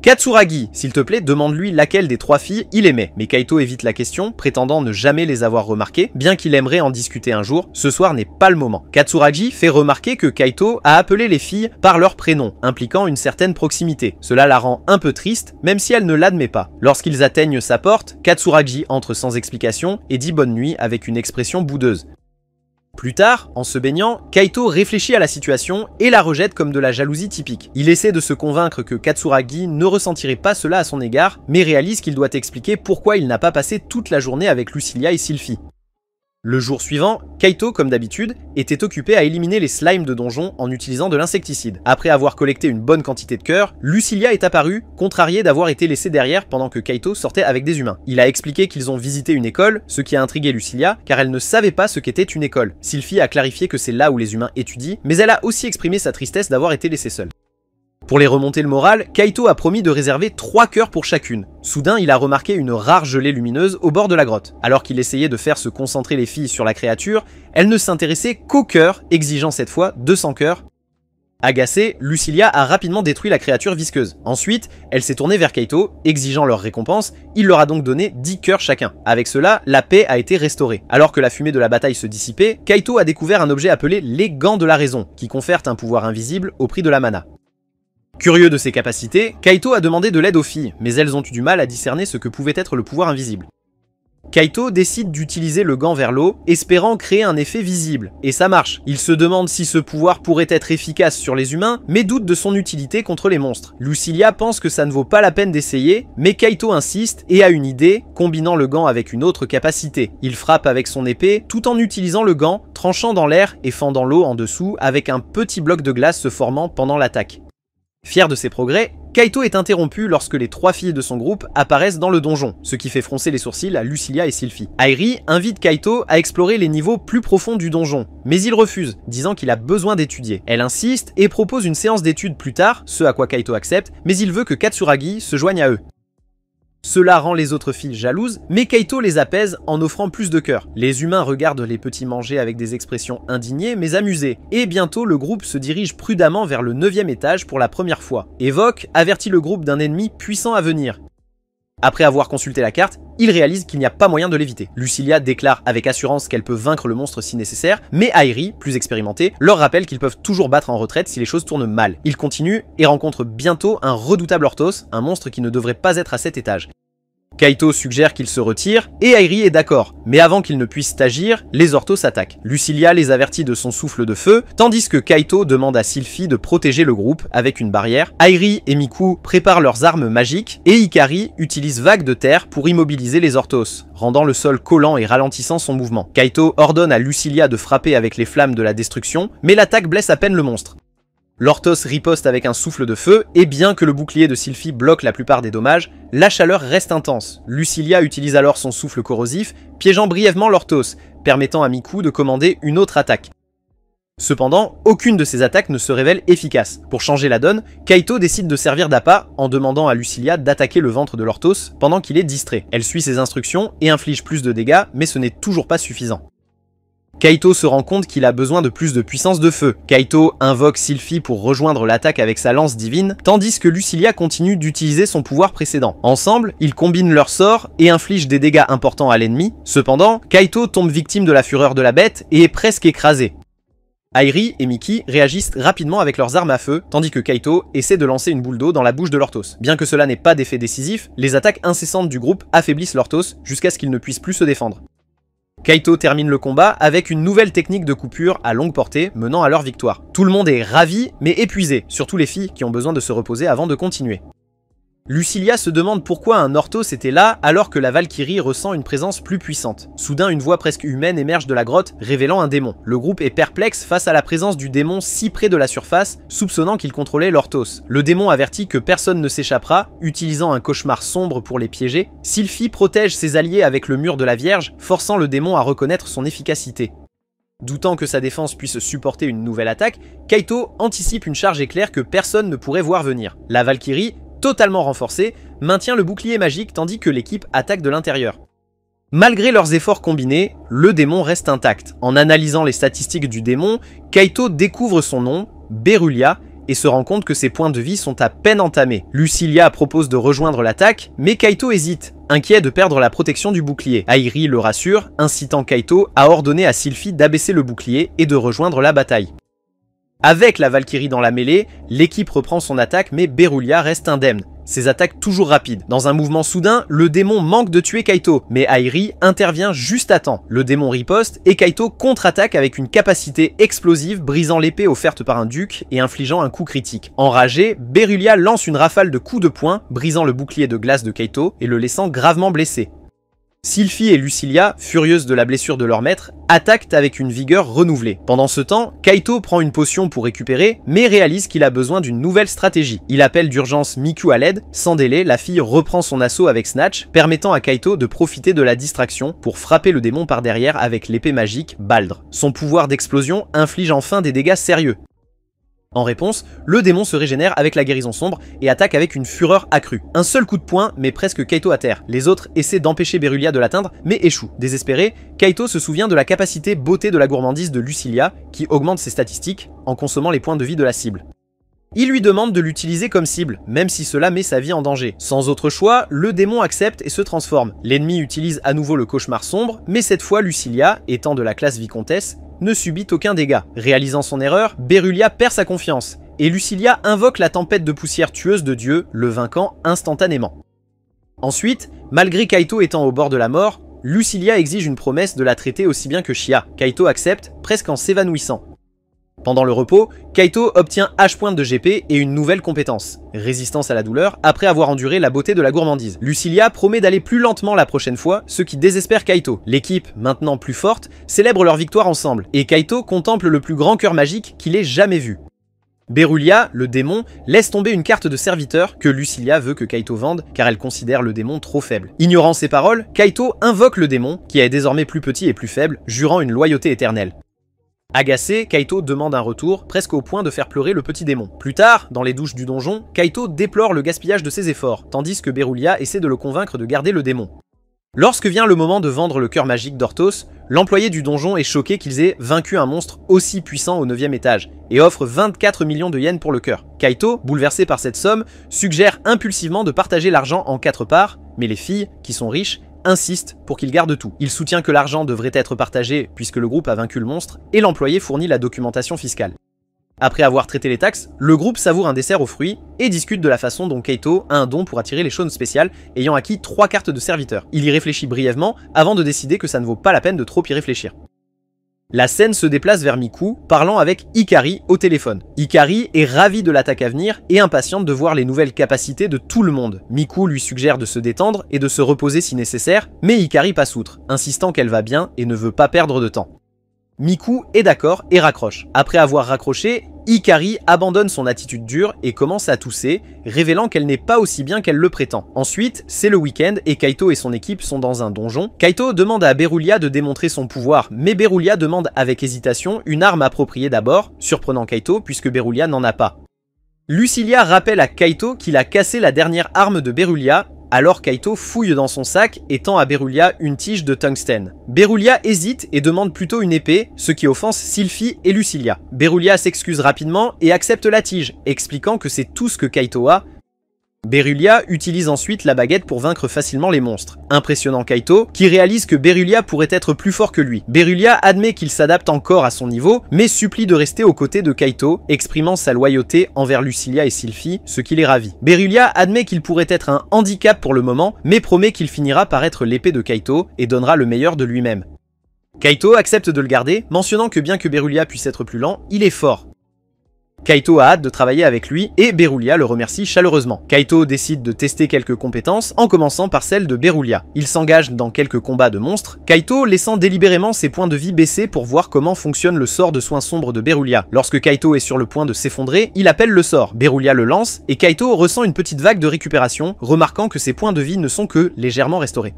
Katsuragi, s'il te plaît, demande-lui laquelle des 3 filles il aimait. Mais Kaito évite la question, prétendant ne jamais les avoir remarquées, bien qu'il aimerait en discuter un jour, ce soir n'est pas le moment. Katsuragi fait remarquer que Kaito a appelé les filles par leur prénom, impliquant une certaine proximité. Cela la rend un peu triste, même si elle ne l'admet pas. Lorsqu'ils atteignent sa porte, Katsuragi entre sans explication et dit bonne nuit avec une expression boudeuse. Plus tard, en se baignant, Kaito réfléchit à la situation et la rejette comme de la jalousie typique. Il essaie de se convaincre que Katsuragi ne ressentirait pas cela à son égard, mais réalise qu'il doit expliquer pourquoi il n'a pas passé toute la journée avec Lucilia et Sylphie. Le jour suivant, Kaito, comme d'habitude, était occupé à éliminer les slimes de donjon en utilisant de l'insecticide. Après avoir collecté une bonne quantité de cœurs, Lucilia est apparue, contrariée d'avoir été laissée derrière pendant que Kaito sortait avec des humains. Il a expliqué qu'ils ont visité une école, ce qui a intrigué Lucilia, car elle ne savait pas ce qu'était une école. Sylphie a clarifié que c'est là où les humains étudient, mais elle a aussi exprimé sa tristesse d'avoir été laissée seule. Pour les remonter le moral, Kaito a promis de réserver 3 cœurs pour chacune. Soudain, il a remarqué une rare gelée lumineuse au bord de la grotte. Alors qu'il essayait de faire se concentrer les filles sur la créature, elle ne s'intéressait qu'aux cœurs, exigeant cette fois 200 cœurs. Agacée, Lucilia a rapidement détruit la créature visqueuse. Ensuite, elle s'est tournée vers Kaito, exigeant leur récompense, il leur a donc donné 10 cœurs chacun. Avec cela, la paix a été restaurée. Alors que la fumée de la bataille se dissipait, Kaito a découvert un objet appelé les gants de la raison, qui confèrent un pouvoir invisible au prix de la mana. Curieux de ses capacités, Kaito a demandé de l'aide aux filles, mais elles ont eu du mal à discerner ce que pouvait être le pouvoir invisible. Kaito décide d'utiliser le gant vers l'eau, espérant créer un effet visible, et ça marche. Il se demande si ce pouvoir pourrait être efficace sur les humains, mais doute de son utilité contre les monstres. Lucilia pense que ça ne vaut pas la peine d'essayer, mais Kaito insiste et a une idée, combinant le gant avec une autre capacité. Il frappe avec son épée, tout en utilisant le gant, tranchant dans l'air et fendant l'eau en dessous, avec un petit bloc de glace se formant pendant l'attaque. Fier de ses progrès, Kaito est interrompu lorsque les 3 filles de son groupe apparaissent dans le donjon, ce qui fait froncer les sourcils à Lucilia et Sylphie. Airi invite Kaito à explorer les niveaux plus profonds du donjon, mais il refuse, disant qu'il a besoin d'étudier. Elle insiste et propose une séance d'études plus tard, ce à quoi Kaito accepte, mais il veut que Katsuragi se joigne à eux. Cela rend les autres filles jalouses, mais Kaito les apaise en offrant plus de cœurs. Les humains regardent les petits manger avec des expressions indignées mais amusées, et bientôt le groupe se dirige prudemment vers le 9e étage pour la première fois. Evoque avertit le groupe d'un ennemi puissant à venir. Après avoir consulté la carte, il réalise qu'il n'y a pas moyen de l'éviter. Lucilia déclare avec assurance qu'elle peut vaincre le monstre si nécessaire, mais Airi, plus expérimenté, leur rappelle qu'ils peuvent toujours battre en retraite si les choses tournent mal. Il continue et rencontre bientôt un redoutable Orthos, un monstre qui ne devrait pas être à cet étage. Kaito suggère qu'il se retire, et Airi est d'accord, mais avant qu'ils ne puissent agir, les Orthos attaquent. Lucilia les avertit de son souffle de feu, tandis que Kaito demande à Sylphie de protéger le groupe avec une barrière. Airi et Miku préparent leurs armes magiques, et Hikari utilise vagues de terre pour immobiliser les Orthos, rendant le sol collant et ralentissant son mouvement. Kaito ordonne à Lucilia de frapper avec les flammes de la destruction, mais l'attaque blesse à peine le monstre. L'Orthos riposte avec un souffle de feu, et bien que le bouclier de Sylphie bloque la plupart des dommages, la chaleur reste intense. Lucilia utilise alors son souffle corrosif, piégeant brièvement l'Orthos, permettant à Miku de commander une autre attaque. Cependant, aucune de ces attaques ne se révèle efficace. Pour changer la donne, Kaito décide de servir d'appât en demandant à Lucilia d'attaquer le ventre de l'Orthos pendant qu'il est distrait. Elle suit ses instructions et inflige plus de dégâts, mais ce n'est toujours pas suffisant. Kaito se rend compte qu'il a besoin de plus de puissance de feu. Kaito invoque Sylphie pour rejoindre l'attaque avec sa lance divine, tandis que Lucilia continue d'utiliser son pouvoir précédent. Ensemble, ils combinent leurs sorts et infligent des dégâts importants à l'ennemi. Cependant, Kaito tombe victime de la fureur de la bête et est presque écrasé. Airi et Miki réagissent rapidement avec leurs armes à feu, tandis que Kaito essaie de lancer une boule d'eau dans la bouche de Lorthos. Bien que cela n'ait pas d'effet décisif, les attaques incessantes du groupe affaiblissent Lorthos jusqu'à ce qu'il ne puisse plus se défendre. Kaito termine le combat avec une nouvelle technique de coupure à longue portée menant à leur victoire. Tout le monde est ravi mais épuisé, surtout les filles qui ont besoin de se reposer avant de continuer. Lucilia se demande pourquoi un Orthos était là alors que la Valkyrie ressent une présence plus puissante. Soudain, une voix presque humaine émerge de la grotte, révélant un démon. Le groupe est perplexe face à la présence du démon si près de la surface, soupçonnant qu'il contrôlait l'Orthos. Le démon avertit que personne ne s'échappera, utilisant un cauchemar sombre pour les piéger. Sylphie protège ses alliés avec le mur de la Vierge, forçant le démon à reconnaître son efficacité. Doutant que sa défense puisse supporter une nouvelle attaque, Kaito anticipe une charge éclair que personne ne pourrait voir venir. La Valkyrie, totalement renforcée, maintient le bouclier magique tandis que l'équipe attaque de l'intérieur. Malgré leurs efforts combinés, le démon reste intact. En analysant les statistiques du démon, Kaito découvre son nom, Berulia, et se rend compte que ses points de vie sont à peine entamés. Lucilia propose de rejoindre l'attaque, mais Kaito hésite, inquiet de perdre la protection du bouclier. Airi le rassure, incitant Kaito à ordonner à Sylphie d'abaisser le bouclier et de rejoindre la bataille. Avec la Valkyrie dans la mêlée, l'équipe reprend son attaque mais Berulia reste indemne. Ses attaques toujours rapides. Dans un mouvement soudain, le démon manque de tuer Kaito, mais Airi intervient juste à temps. Le démon riposte et Kaito contre-attaque avec une capacité explosive, brisant l'épée offerte par un duc et infligeant un coup critique. Enragé, Berulia lance une rafale de coups de poing, brisant le bouclier de glace de Kaito et le laissant gravement blessé. Sylphie et Lucilia, furieuses de la blessure de leur maître, attaquent avec une vigueur renouvelée. Pendant ce temps, Kaito prend une potion pour récupérer, mais réalise qu'il a besoin d'une nouvelle stratégie. Il appelle d'urgence Miku à l'aide. Sans délai, la fille reprend son assaut avec Snatch, permettant à Kaito de profiter de la distraction pour frapper le démon par derrière avec l'épée magique Baldr. Son pouvoir d'explosion inflige enfin des dégâts sérieux. En réponse, le démon se régénère avec la guérison sombre et attaque avec une fureur accrue. Un seul coup de poing met presque Kaito à terre. Les autres essaient d'empêcher Berulia de l'atteindre, mais échouent. Désespéré, Kaito se souvient de la capacité beauté de la gourmandise de Lucilia, qui augmente ses statistiques en consommant les points de vie de la cible. Il lui demande de l'utiliser comme cible, même si cela met sa vie en danger. Sans autre choix, le démon accepte et se transforme. L'ennemi utilise à nouveau le cauchemar sombre, mais cette fois Lucilia, étant de la classe vicomtesse, ne subit aucun dégât. Réalisant son erreur, Berulia perd sa confiance, et Lucilia invoque la tempête de poussière tueuse de Dieu, le vainquant instantanément. Ensuite, malgré Kaito étant au bord de la mort, Lucilia exige une promesse de la traiter aussi bien que Shia. Kaito accepte, presque en s'évanouissant. Pendant le repos, Kaito obtient H-point de GP et une nouvelle compétence, résistance à la douleur, après avoir enduré la beauté de la gourmandise. Lucilia promet d'aller plus lentement la prochaine fois, ce qui désespère Kaito. L'équipe, maintenant plus forte, célèbre leur victoire ensemble, et Kaito contemple le plus grand cœur magique qu'il ait jamais vu. Berulia, le démon, laisse tomber une carte de serviteur que Lucilia veut que Kaito vende car elle considère le démon trop faible. Ignorant ces paroles, Kaito invoque le démon, qui est désormais plus petit et plus faible, jurant une loyauté éternelle. Agacé, Kaito demande un retour, presque au point de faire pleurer le petit démon. Plus tard, dans les douches du donjon, Kaito déplore le gaspillage de ses efforts, tandis que Berulia essaie de le convaincre de garder le démon. Lorsque vient le moment de vendre le cœur magique d'Orthos, l'employé du donjon est choqué qu'ils aient vaincu un monstre aussi puissant au 9e étage, et offre 24 millions de yens pour le cœur. Kaito, bouleversé par cette somme, suggère impulsivement de partager l'argent en 4 parts, mais les filles, qui sont riches, insiste pour qu'il garde tout. Il soutient que l'argent devrait être partagé puisque le groupe a vaincu le monstre et l'employé fournit la documentation fiscale. Après avoir traité les taxes, le groupe savoure un dessert aux fruits et discute de la façon dont Kaito a un don pour attirer les Shōnen spéciales ayant acquis 3 cartes de serviteur. Il y réfléchit brièvement avant de décider que ça ne vaut pas la peine de trop y réfléchir. La scène se déplace vers Miku, parlant avec Hikari au téléphone. Hikari est ravie de l'attaque à venir et impatiente de voir les nouvelles capacités de tout le monde. Miku lui suggère de se détendre et de se reposer si nécessaire, mais Hikari passe outre, insistant qu'elle va bien et ne veut pas perdre de temps. Miku est d'accord et raccroche. Après avoir raccroché, Hikari abandonne son attitude dure et commence à tousser, révélant qu'elle n'est pas aussi bien qu'elle le prétend. Ensuite, c'est le week-end et Kaito et son équipe sont dans un donjon. Kaito demande à Berulia de démontrer son pouvoir, mais Berulia demande avec hésitation une arme appropriée d'abord, surprenant Kaito puisque Berulia n'en a pas. Lucilia rappelle à Kaito qu'il a cassé la dernière arme de Berulia, Alors Kaito fouille dans son sac et tend à Berulia une tige de tungstène. Berulia hésite et demande plutôt une épée, ce qui offense Sylphie et Lucilia. Berulia s'excuse rapidement et accepte la tige, expliquant que c'est tout ce que Kaito a. Berulia utilise ensuite la baguette pour vaincre facilement les monstres, impressionnant Kaito, qui réalise que Berulia pourrait être plus fort que lui. Berulia admet qu'il s'adapte encore à son niveau, mais supplie de rester aux côtés de Kaito, exprimant sa loyauté envers Lucilia et Sylphie, ce qui les ravit. Berulia admet qu'il pourrait être un handicap pour le moment, mais promet qu'il finira par être l'épée de Kaito et donnera le meilleur de lui-même. Kaito accepte de le garder, mentionnant que bien que Berulia puisse être plus lent, il est fort. Kaito a hâte de travailler avec lui et Berulia le remercie chaleureusement. Kaito décide de tester quelques compétences en commençant par celle de Berulia. Il s'engage dans quelques combats de monstres, Kaito laissant délibérément ses points de vie baisser pour voir comment fonctionne le sort de soin sombre de Berulia. Lorsque Kaito est sur le point de s'effondrer, il appelle le sort. Berulia le lance et Kaito ressent une petite vague de récupération, remarquant que ses points de vie ne sont que légèrement restaurés.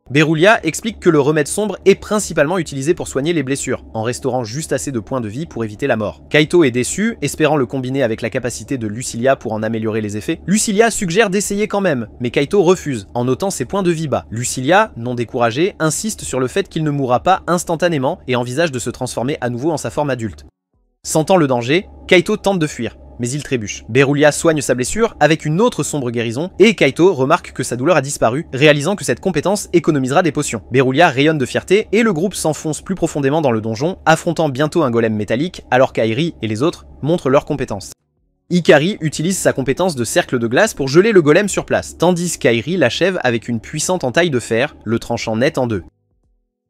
Berulia explique que le remède sombre est principalement utilisé pour soigner les blessures, en restaurant juste assez de points de vie pour éviter la mort. Kaito est déçu, espérant le combiner avec la capacité de Lucilia pour en améliorer les effets. Lucilia suggère d'essayer quand même, mais Kaito refuse, en notant ses points de vie bas. Lucilia, non découragée, insiste sur le fait qu'il ne mourra pas instantanément et envisage de se transformer à nouveau en sa forme adulte. Sentant le danger, Kaito tente de fuir, mais il trébuche. Berulia soigne sa blessure avec une autre sombre guérison et Kaito remarque que sa douleur a disparu, réalisant que cette compétence économisera des potions. Berulia rayonne de fierté et le groupe s'enfonce plus profondément dans le donjon, affrontant bientôt un golem métallique alors qu'Airi et les autres montrent leurs compétences. Ikari utilise sa compétence de cercle de glace pour geler le golem sur place, tandis qu'Airi l'achève avec une puissante entaille de fer, le tranchant net en deux.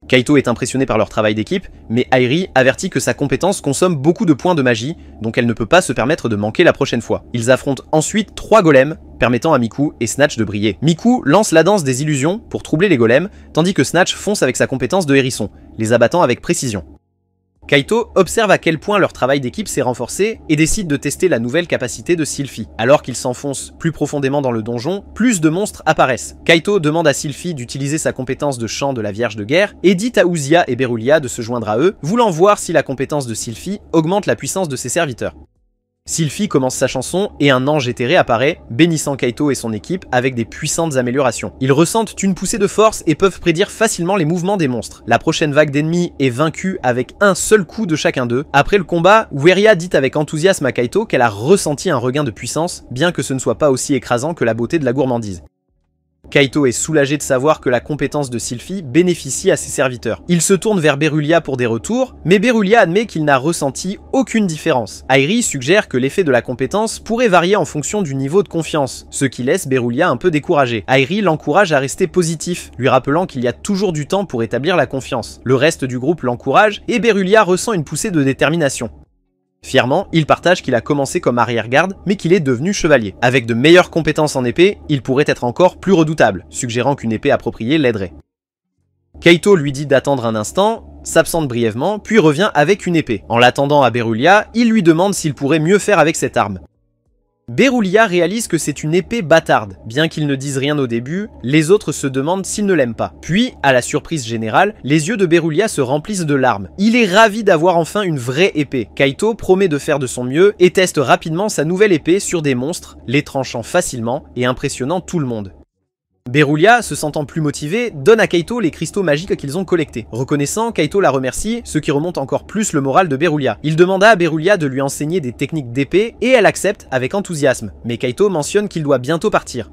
Kaito est impressionné par leur travail d'équipe, mais Airi avertit que sa compétence consomme beaucoup de points de magie, donc elle ne peut pas se permettre de manquer la prochaine fois. Ils affrontent ensuite 3 golems, permettant à Miku et Snatch de briller. Miku lance la danse des illusions pour troubler les golems, tandis que Snatch fonce avec sa compétence de hérisson, les abattant avec précision. Kaito observe à quel point leur travail d'équipe s'est renforcé et décide de tester la nouvelle capacité de Sylphie. Alors qu'ils s'enfoncent plus profondément dans le donjon, plus de monstres apparaissent. Kaito demande à Sylphie d'utiliser sa compétence de chant de la Vierge de Guerre et dit à Uzia et Berulia de se joindre à eux, voulant voir si la compétence de Sylphie augmente la puissance de ses serviteurs. Sylphie commence sa chanson et un ange éthéré apparaît, bénissant Kaito et son équipe avec des puissantes améliorations. Ils ressentent une poussée de force et peuvent prédire facilement les mouvements des monstres. La prochaine vague d'ennemis est vaincue avec un seul coup de chacun d'eux. Après le combat, Weria dit avec enthousiasme à Kaito qu'elle a ressenti un regain de puissance, bien que ce ne soit pas aussi écrasant que la beauté de la gourmandise. Kaito est soulagé de savoir que la compétence de Sylphie bénéficie à ses serviteurs. Il se tourne vers Berulia pour des retours, mais Berulia admet qu'il n'a ressenti aucune différence. Airi suggère que l'effet de la compétence pourrait varier en fonction du niveau de confiance, ce qui laisse Berulia un peu découragé. Airi l'encourage à rester positif, lui rappelant qu'il y a toujours du temps pour établir la confiance. Le reste du groupe l'encourage et Berulia ressent une poussée de détermination. Fièrement, il partage qu'il a commencé comme arrière-garde, mais qu'il est devenu chevalier. Avec de meilleures compétences en épée, il pourrait être encore plus redoutable, suggérant qu'une épée appropriée l'aiderait. Kaito lui dit d'attendre un instant, s'absente brièvement, puis revient avec une épée. En l'attendant à Berulia, il lui demande s'il pourrait mieux faire avec cette arme. Berulia réalise que c'est une épée bâtarde. Bien qu'il ne dise rien au début, les autres se demandent s'il ne l'aime pas. Puis, à la surprise générale, les yeux de Berulia se remplissent de larmes. Il est ravi d'avoir enfin une vraie épée. Kaito promet de faire de son mieux et teste rapidement sa nouvelle épée sur des monstres, les tranchant facilement et impressionnant tout le monde. Berulia, se sentant plus motivé, donne à Kaito les cristaux magiques qu'ils ont collectés. Reconnaissant, Kaito la remercie, ce qui remonte encore plus le moral de Berulia. Il demanda à Berulia de lui enseigner des techniques d'épée et elle accepte avec enthousiasme, mais Kaito mentionne qu'il doit bientôt partir.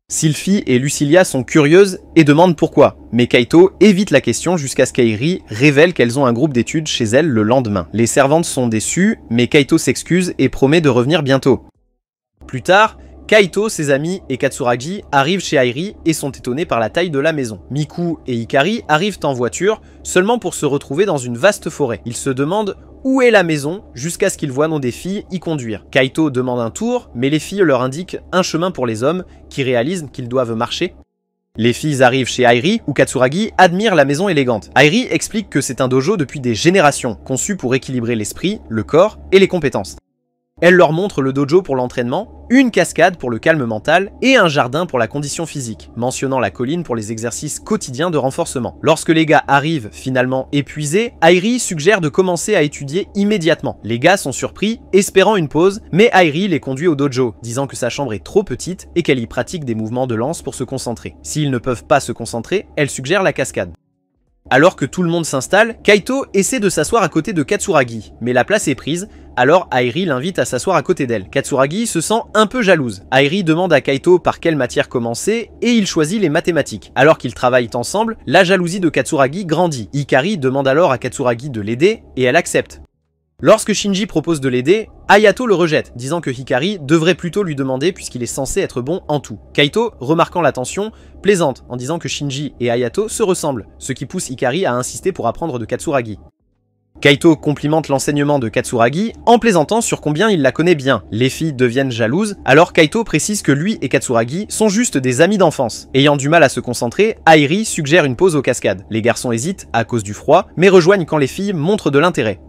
Sylphie et Lucilia sont curieuses et demandent pourquoi, mais Kaito évite la question jusqu'à ce qu'Airi révèle qu'elles ont un groupe d'études chez elles le lendemain. Les servantes sont déçues, mais Kaito s'excuse et promet de revenir bientôt. Plus tard, Kaito, ses amis et Katsuragi arrivent chez Airi et sont étonnés par la taille de la maison. Miku et Ikari arrivent en voiture, seulement pour se retrouver dans une vaste forêt. Ils se demandent où est la maison, jusqu'à ce qu'ils voient nos des filles y conduire. Kaito demande un tour, mais les filles leur indiquent un chemin pour les hommes, qui réalisent qu'ils doivent marcher. Les filles arrivent chez Airi, où Katsuragi admire la maison élégante. Airi explique que c'est un dojo depuis des générations, conçu pour équilibrer l'esprit, le corps et les compétences. Elle leur montre le dojo pour l'entraînement, une cascade pour le calme mental et un jardin pour la condition physique, mentionnant la colline pour les exercices quotidiens de renforcement. Lorsque les gars arrivent finalement épuisés, Airi suggère de commencer à étudier immédiatement. Les gars sont surpris, espérant une pause, mais Airi les conduit au dojo, disant que sa chambre est trop petite et qu'elle y pratique des mouvements de lance pour se concentrer. S'ils ne peuvent pas se concentrer, elle suggère la cascade. Alors que tout le monde s'installe, Kaito essaie de s'asseoir à côté de Katsuragi, mais la place est prise, alors Airi l'invite à s'asseoir à côté d'elle. Katsuragi se sent un peu jalouse. Airi demande à Kaito par quelle matière commencer, et il choisit les mathématiques. Alors qu'ils travaillent ensemble, la jalousie de Katsuragi grandit. Hikari demande alors à Katsuragi de l'aider, et elle accepte. Lorsque Shinji propose de l'aider, Hayato le rejette, disant que Hikari devrait plutôt lui demander puisqu'il est censé être bon en tout. Kaito, remarquant la tension, plaisante en disant que Shinji et Hayato se ressemblent, ce qui pousse Hikari à insister pour apprendre de Katsuragi. Kaito complimente l'enseignement de Katsuragi en plaisantant sur combien il la connaît bien. Les filles deviennent jalouses, alors Kaito précise que lui et Katsuragi sont juste des amis d'enfance. Ayant du mal à se concentrer, Airi suggère une pause aux cascades. Les garçons hésitent à cause du froid, mais rejoignent quand les filles montrent de l'intérêt.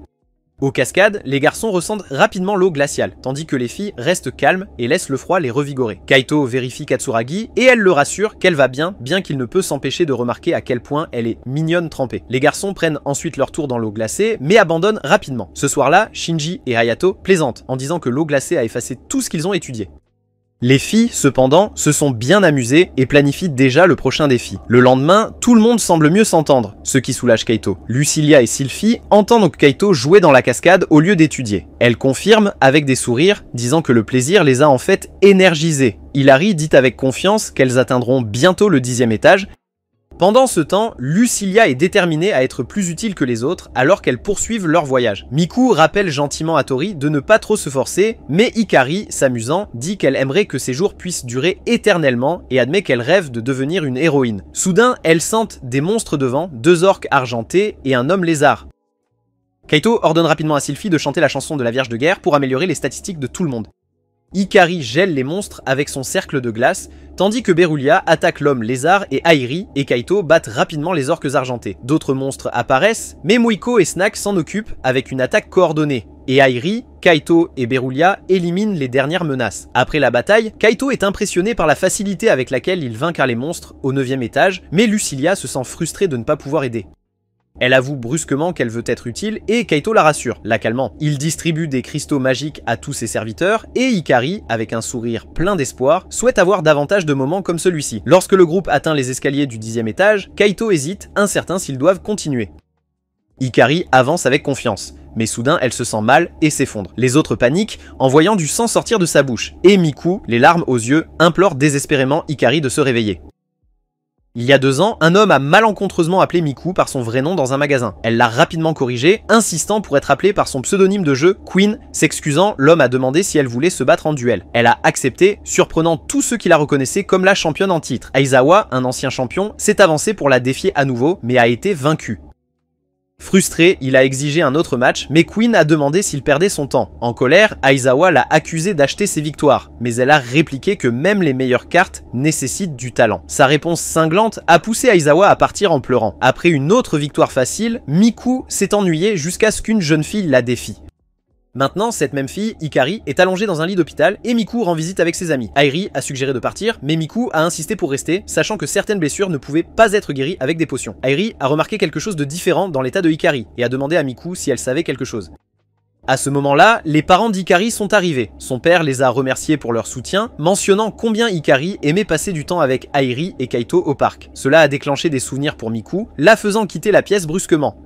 Aux cascades, les garçons ressentent rapidement l'eau glaciale, tandis que les filles restent calmes et laissent le froid les revigorer. Kaito vérifie Katsuragi et elle le rassure qu'elle va bien qu'il ne peut s'empêcher de remarquer à quel point elle est mignonne trempée. Les garçons prennent ensuite leur tour dans l'eau glacée, mais abandonnent rapidement. Ce soir-là, Shinji et Hayato plaisantent en disant que l'eau glacée a effacé tout ce qu'ils ont étudié. Les filles, cependant, se sont bien amusées et planifient déjà le prochain défi. Le lendemain, tout le monde semble mieux s'entendre, ce qui soulage Kaito. Lucilia et Sylphie entendent Kaito jouer dans la cascade au lieu d'étudier. Elles confirment avec des sourires, disant que le plaisir les a en fait énergisées. Hilary dit avec confiance qu'elles atteindront bientôt le 10e étage. Pendant ce temps, Lucilia est déterminée à être plus utile que les autres alors qu'elles poursuivent leur voyage. Miku rappelle gentiment à Tori de ne pas trop se forcer, mais Hikari, s'amusant, dit qu'elle aimerait que ces jours puissent durer éternellement et admet qu'elle rêve de devenir une héroïne. Soudain, elles sentent des monstres devant, 2 orques argentés et un homme lézard. Kaito ordonne rapidement à Sylphie de chanter la chanson de la Vierge de Guerre pour améliorer les statistiques de tout le monde. Hikari gèle les monstres avec son cercle de glace, tandis que Berulia attaque l'homme lézard et Airi et Kaito battent rapidement les orques argentés. D'autres monstres apparaissent, mais Muiko et Snack s'en occupent avec une attaque coordonnée. Et Airi, Kaito et Berulia éliminent les dernières menaces. Après la bataille, Kaito est impressionné par la facilité avec laquelle il vainquent les monstres au 9e étage, mais Lucilia se sent frustrée de ne pas pouvoir aider. Elle avoue brusquement qu'elle veut être utile et Kaito la rassure, la calmant. Il distribue des cristaux magiques à tous ses serviteurs et Hikari, avec un sourire plein d'espoir, souhaite avoir davantage de moments comme celui-ci. Lorsque le groupe atteint les escaliers du 10e étage, Kaito hésite, incertain s'ils doivent continuer. Hikari avance avec confiance, mais soudain elle se sent mal et s'effondre. Les autres paniquent en voyant du sang sortir de sa bouche, et Miku, les larmes aux yeux, implore désespérément Hikari de se réveiller. Il y a 2 ans, un homme a malencontreusement appelé Miku par son vrai nom dans un magasin. Elle l'a rapidement corrigé, insistant pour être appelée par son pseudonyme de jeu, Queen. S'excusant, l'homme a demandé si elle voulait se battre en duel. Elle a accepté, surprenant tous ceux qui la reconnaissaient comme la championne en titre. Aizawa, un ancien champion, s'est avancé pour la défier à nouveau, mais a été vaincu. Frustré, il a exigé un autre match, mais Queen a demandé s'il perdait son temps. En colère, Aizawa l'a accusé d'acheter ses victoires, mais elle a répliqué que même les meilleures cartes nécessitent du talent. Sa réponse cinglante a poussé Aizawa à partir en pleurant. Après une autre victoire facile, Miku s'est ennuyée jusqu'à ce qu'une jeune fille la défie. Maintenant, cette même fille, Hikari, est allongée dans un lit d'hôpital et Miku rend visite avec ses amis. Airi a suggéré de partir, mais Miku a insisté pour rester, sachant que certaines blessures ne pouvaient pas être guéries avec des potions. Airi a remarqué quelque chose de différent dans l'état de Hikari et a demandé à Miku si elle savait quelque chose. À ce moment-là, les parents d'Hikari sont arrivés. Son père les a remerciés pour leur soutien, mentionnant combien Hikari aimait passer du temps avec Airi et Kaito au parc. Cela a déclenché des souvenirs pour Miku, la faisant quitter la pièce brusquement.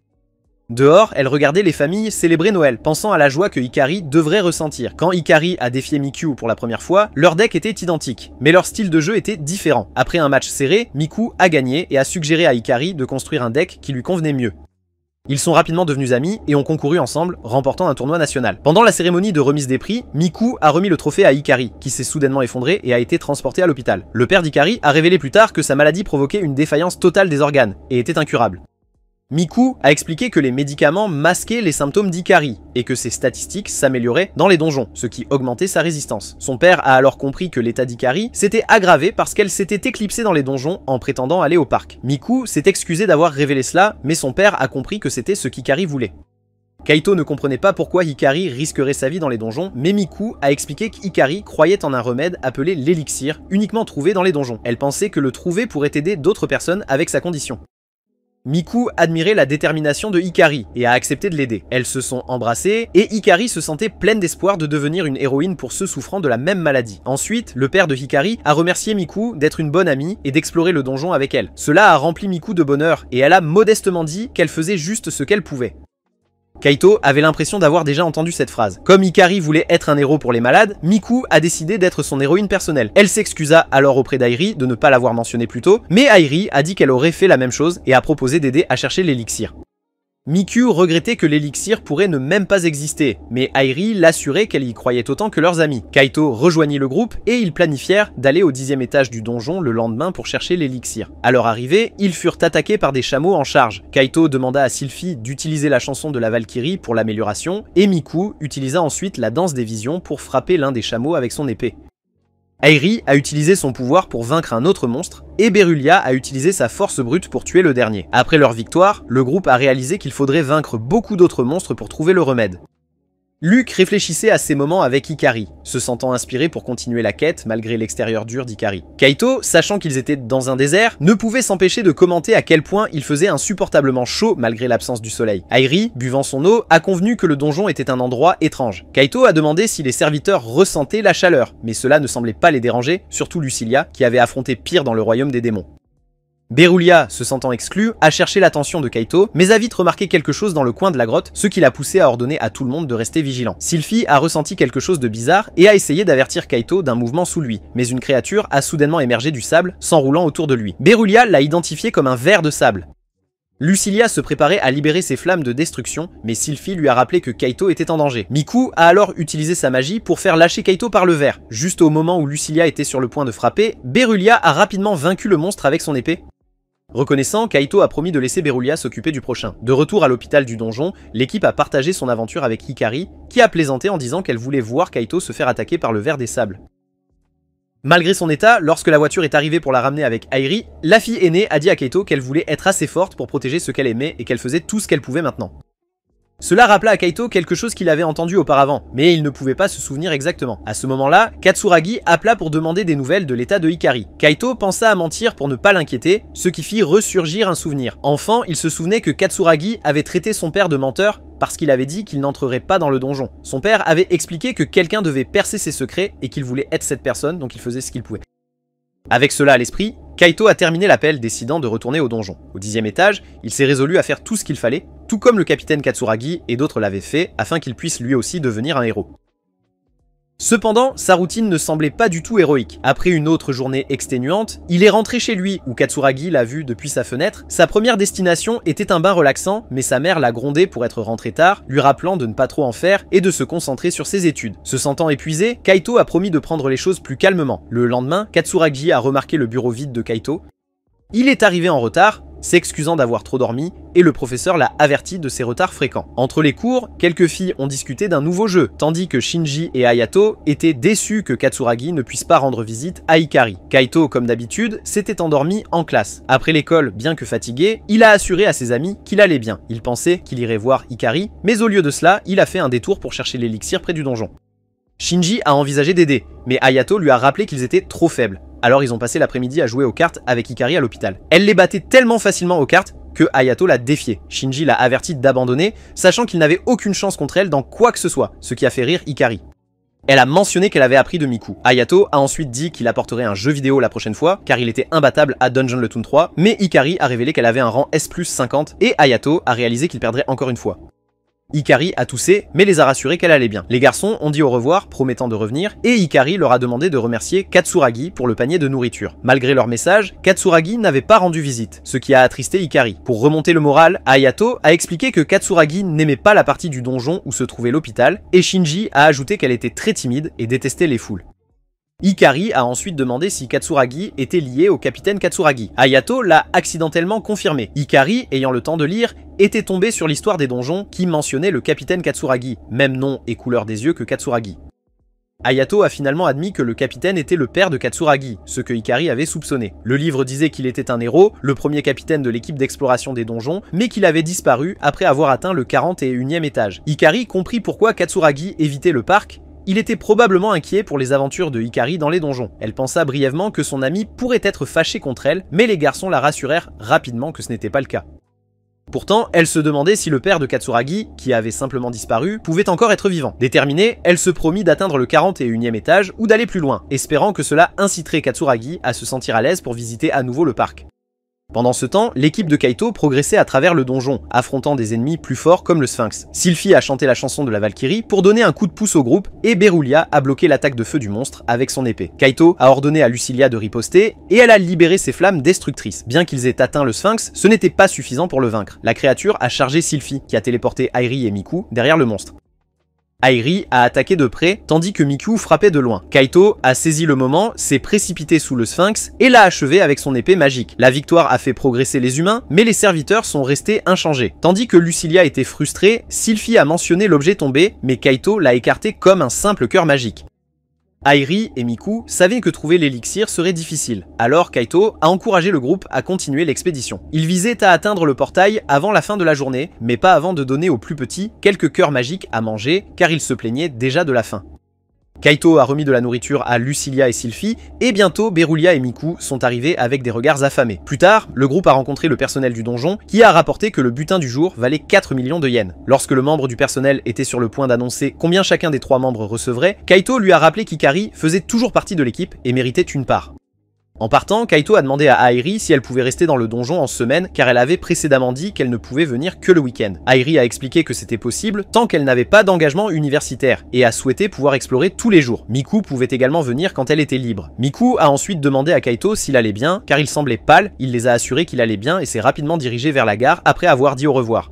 Dehors, elle regardait les familles célébrer Noël, pensant à la joie que Hikari devrait ressentir. Quand Hikari a défié Miku pour la première fois, leur deck était identique, mais leur style de jeu était différent. Après un match serré, Miku a gagné et a suggéré à Hikari de construire un deck qui lui convenait mieux. Ils sont rapidement devenus amis et ont concouru ensemble, remportant un tournoi national. Pendant la cérémonie de remise des prix, Miku a remis le trophée à Hikari, qui s'est soudainement effondré et a été transporté à l'hôpital. Le père d'Hikari a révélé plus tard que sa maladie provoquait une défaillance totale des organes et était incurable. Miku a expliqué que les médicaments masquaient les symptômes d'Hikari et que ses statistiques s'amélioraient dans les donjons, ce qui augmentait sa résistance. Son père a alors compris que l'état d'Hikari s'était aggravé parce qu'elle s'était éclipsée dans les donjons en prétendant aller au parc. Miku s'est excusé d'avoir révélé cela, mais son père a compris que c'était ce qu'Hikari voulait. Kaito ne comprenait pas pourquoi Hikari risquerait sa vie dans les donjons, mais Miku a expliqué qu'Hikari croyait en un remède appelé l'élixir, uniquement trouvé dans les donjons. Elle pensait que le trouver pourrait aider d'autres personnes avec sa condition. Miku admirait la détermination de Hikari et a accepté de l'aider. Elles se sont embrassées et Hikari se sentait pleine d'espoir de devenir une héroïne pour ceux souffrant de la même maladie. Ensuite, le père de Hikari a remercié Miku d'être une bonne amie et d'explorer le donjon avec elle. Cela a rempli Miku de bonheur et elle a modestement dit qu'elle faisait juste ce qu'elle pouvait. Kaito avait l'impression d'avoir déjà entendu cette phrase. Comme Hikari voulait être un héros pour les malades, Miku a décidé d'être son héroïne personnelle. Elle s'excusa alors auprès d'Airi de ne pas l'avoir mentionné plus tôt, mais Airi a dit qu'elle aurait fait la même chose et a proposé d'aider à chercher l'élixir. Miku regrettait que l'élixir pourrait ne même pas exister, mais Airi l'assurait qu'elle y croyait autant que leurs amis. Kaito rejoignit le groupe et ils planifièrent d'aller au 10e étage du donjon le lendemain pour chercher l'élixir. À leur arrivée, ils furent attaqués par des chameaux en charge. Kaito demanda à Sylphie d'utiliser la chanson de la Valkyrie pour l'amélioration, et Miku utilisa ensuite la danse des visions pour frapper l'un des chameaux avec son épée. Airi a utilisé son pouvoir pour vaincre un autre monstre, et Berulia a utilisé sa force brute pour tuer le dernier. Après leur victoire, le groupe a réalisé qu'il faudrait vaincre beaucoup d'autres monstres pour trouver le remède. Luke réfléchissait à ces moments avec Hikari, se sentant inspiré pour continuer la quête malgré l'extérieur dur d'Hikari. Kaito, sachant qu'ils étaient dans un désert, ne pouvait s'empêcher de commenter à quel point il faisait insupportablement chaud malgré l'absence du soleil. Airi, buvant son eau, a convenu que le donjon était un endroit étrange. Kaito a demandé si les serviteurs ressentaient la chaleur, mais cela ne semblait pas les déranger, surtout Lucilia, qui avait affronté pire dans le royaume des démons. Berulia, se sentant exclue, a cherché l'attention de Kaito, mais a vite remarqué quelque chose dans le coin de la grotte, ce qui l'a poussé à ordonner à tout le monde de rester vigilant. Sylphie a ressenti quelque chose de bizarre et a essayé d'avertir Kaito d'un mouvement sous lui, mais une créature a soudainement émergé du sable, s'enroulant autour de lui. Berulia l'a identifié comme un ver de sable. Lucilia se préparait à libérer ses flammes de destruction, mais Sylphie lui a rappelé que Kaito était en danger. Miku a alors utilisé sa magie pour faire lâcher Kaito par le ver. Juste au moment où Lucilia était sur le point de frapper, Berulia a rapidement vaincu le monstre avec son épée. Reconnaissant, Kaito a promis de laisser Berulia s'occuper du prochain. De retour à l'hôpital du donjon, l'équipe a partagé son aventure avec Hikari, qui a plaisanté en disant qu'elle voulait voir Kaito se faire attaquer par le ver des sables. Malgré son état, lorsque la voiture est arrivée pour la ramener avec Airi, la fille aînée a dit à Kaito qu'elle voulait être assez forte pour protéger ce qu'elle aimait et qu'elle faisait tout ce qu'elle pouvait maintenant. Cela rappela à Kaito quelque chose qu'il avait entendu auparavant, mais il ne pouvait pas se souvenir exactement. À ce moment-là, Katsuragi appela pour demander des nouvelles de l'état de Hikari. Kaito pensa à mentir pour ne pas l'inquiéter, ce qui fit ressurgir un souvenir. Enfant, il se souvenait que Katsuragi avait traité son père de menteur parce qu'il avait dit qu'il n'entrerait pas dans le donjon. Son père avait expliqué que quelqu'un devait percer ses secrets et qu'il voulait être cette personne, donc il faisait ce qu'il pouvait. Avec cela à l'esprit, Kaito a terminé l'appel décidant de retourner au donjon. Au 10e étage, il s'est résolu à faire tout ce qu'il fallait, tout comme le capitaine Katsuragi et d'autres l'avaient fait, afin qu'il puisse lui aussi devenir un héros. Cependant, sa routine ne semblait pas du tout héroïque. Après une autre journée exténuante, il est rentré chez lui où Katsuragi l'a vu depuis sa fenêtre. Sa première destination était un bain relaxant, mais sa mère l'a grondé pour être rentré tard, lui rappelant de ne pas trop en faire et de se concentrer sur ses études. Se sentant épuisé, Kaito a promis de prendre les choses plus calmement. Le lendemain, Katsuragi a remarqué le bureau vide de Kaito. Il est arrivé en retard, s'excusant d'avoir trop dormi, et le professeur l'a averti de ses retards fréquents. Entre les cours, quelques filles ont discuté d'un nouveau jeu, tandis que Shinji et Hayato étaient déçus que Katsuragi ne puisse pas rendre visite à Hikari. Kaito, comme d'habitude, s'était endormi en classe. Après l'école, bien que fatigué, il a assuré à ses amis qu'il allait bien. Il pensait qu'il irait voir Hikari, mais au lieu de cela, il a fait un détour pour chercher l'élixir près du donjon. Shinji a envisagé d'aider, mais Hayato lui a rappelé qu'ils étaient trop faibles. Alors ils ont passé l'après-midi à jouer aux cartes avec Hikari à l'hôpital. Elle les battait tellement facilement aux cartes que Hayato l'a défiée. Shinji l'a averti d'abandonner, sachant qu'il n'avait aucune chance contre elle dans quoi que ce soit, ce qui a fait rire Hikari. Elle a mentionné qu'elle avait appris de Miku. Hayato a ensuite dit qu'il apporterait un jeu vidéo la prochaine fois, car il était imbattable à Dungeon le Toon 3, mais Hikari a révélé qu'elle avait un rang S+ 50, et Hayato a réalisé qu'il perdrait encore une fois. Hikari a toussé, mais les a rassurés qu'elle allait bien. Les garçons ont dit au revoir, promettant de revenir, et Hikari leur a demandé de remercier Katsuragi pour le panier de nourriture. Malgré leur message, Katsuragi n'avait pas rendu visite, ce qui a attristé Hikari. Pour remonter le moral, Hayato a expliqué que Katsuragi n'aimait pas la partie du donjon où se trouvait l'hôpital, et Shinji a ajouté qu'elle était très timide et détestait les foules. Hikari a ensuite demandé si Katsuragi était lié au capitaine Katsuragi. Hayato l'a accidentellement confirmé. Hikari, ayant le temps de lire, était tombé sur l'histoire des donjons qui mentionnait le capitaine Katsuragi, même nom et couleur des yeux que Katsuragi. Hayato a finalement admis que le capitaine était le père de Katsuragi, ce que Hikari avait soupçonné. Le livre disait qu'il était un héros, le premier capitaine de l'équipe d'exploration des donjons, mais qu'il avait disparu après avoir atteint le 41e étage. Hikari comprit pourquoi Katsuragi évitait le parc. Il était probablement inquiet pour les aventures de Hikari dans les donjons. Elle pensa brièvement que son ami pourrait être fâché contre elle, mais les garçons la rassurèrent rapidement que ce n'était pas le cas. Pourtant, elle se demandait si le père de Katsuragi, qui avait simplement disparu, pouvait encore être vivant. Déterminée, elle se promit d'atteindre le 41e étage ou d'aller plus loin, espérant que cela inciterait Katsuragi à se sentir à l'aise pour visiter à nouveau le parc. Pendant ce temps, l'équipe de Kaito progressait à travers le donjon, affrontant des ennemis plus forts comme le Sphinx. Sylphie a chanté la chanson de la Valkyrie pour donner un coup de pouce au groupe, et Berulia a bloqué l'attaque de feu du monstre avec son épée. Kaito a ordonné à Lucilia de riposter, et elle a libéré ses flammes destructrices. Bien qu'ils aient atteint le Sphinx, ce n'était pas suffisant pour le vaincre. La créature a chargé Sylphie, qui a téléporté Airi et Miku derrière le monstre. Airi a attaqué de près, tandis que Miku frappait de loin. Kaito a saisi le moment, s'est précipité sous le Sphinx et l'a achevé avec son épée magique. La victoire a fait progresser les humains, mais les serviteurs sont restés inchangés. Tandis que Lucilia était frustrée, Sylphie a mentionné l'objet tombé, mais Kaito l'a écarté comme un simple cœur magique. Airi et Miku savaient que trouver l'élixir serait difficile, alors Kaito a encouragé le groupe à continuer l'expédition. Il visait à atteindre le portail avant la fin de la journée, mais pas avant de donner aux plus petits quelques cœurs magiques à manger, car ils se plaignaient déjà de la faim. Kaito a remis de la nourriture à Lucilia et Sylphie, et bientôt Berulia et Miku sont arrivés avec des regards affamés. Plus tard, le groupe a rencontré le personnel du donjon, qui a rapporté que le butin du jour valait 4 millions de yens. Lorsque le membre du personnel était sur le point d'annoncer combien chacun des 3 membres recevrait, Kaito lui a rappelé qu'Hikari faisait toujours partie de l'équipe et méritait une part. En partant, Kaito a demandé à Airi si elle pouvait rester dans le donjon en semaine, car elle avait précédemment dit qu'elle ne pouvait venir que le week-end. Airi a expliqué que c'était possible tant qu'elle n'avait pas d'engagement universitaire, et a souhaité pouvoir explorer tous les jours. Miku pouvait également venir quand elle était libre. Miku a ensuite demandé à Kaito s'il allait bien, car il semblait pâle, il les a assurés qu'il allait bien et s'est rapidement dirigé vers la gare après avoir dit au revoir.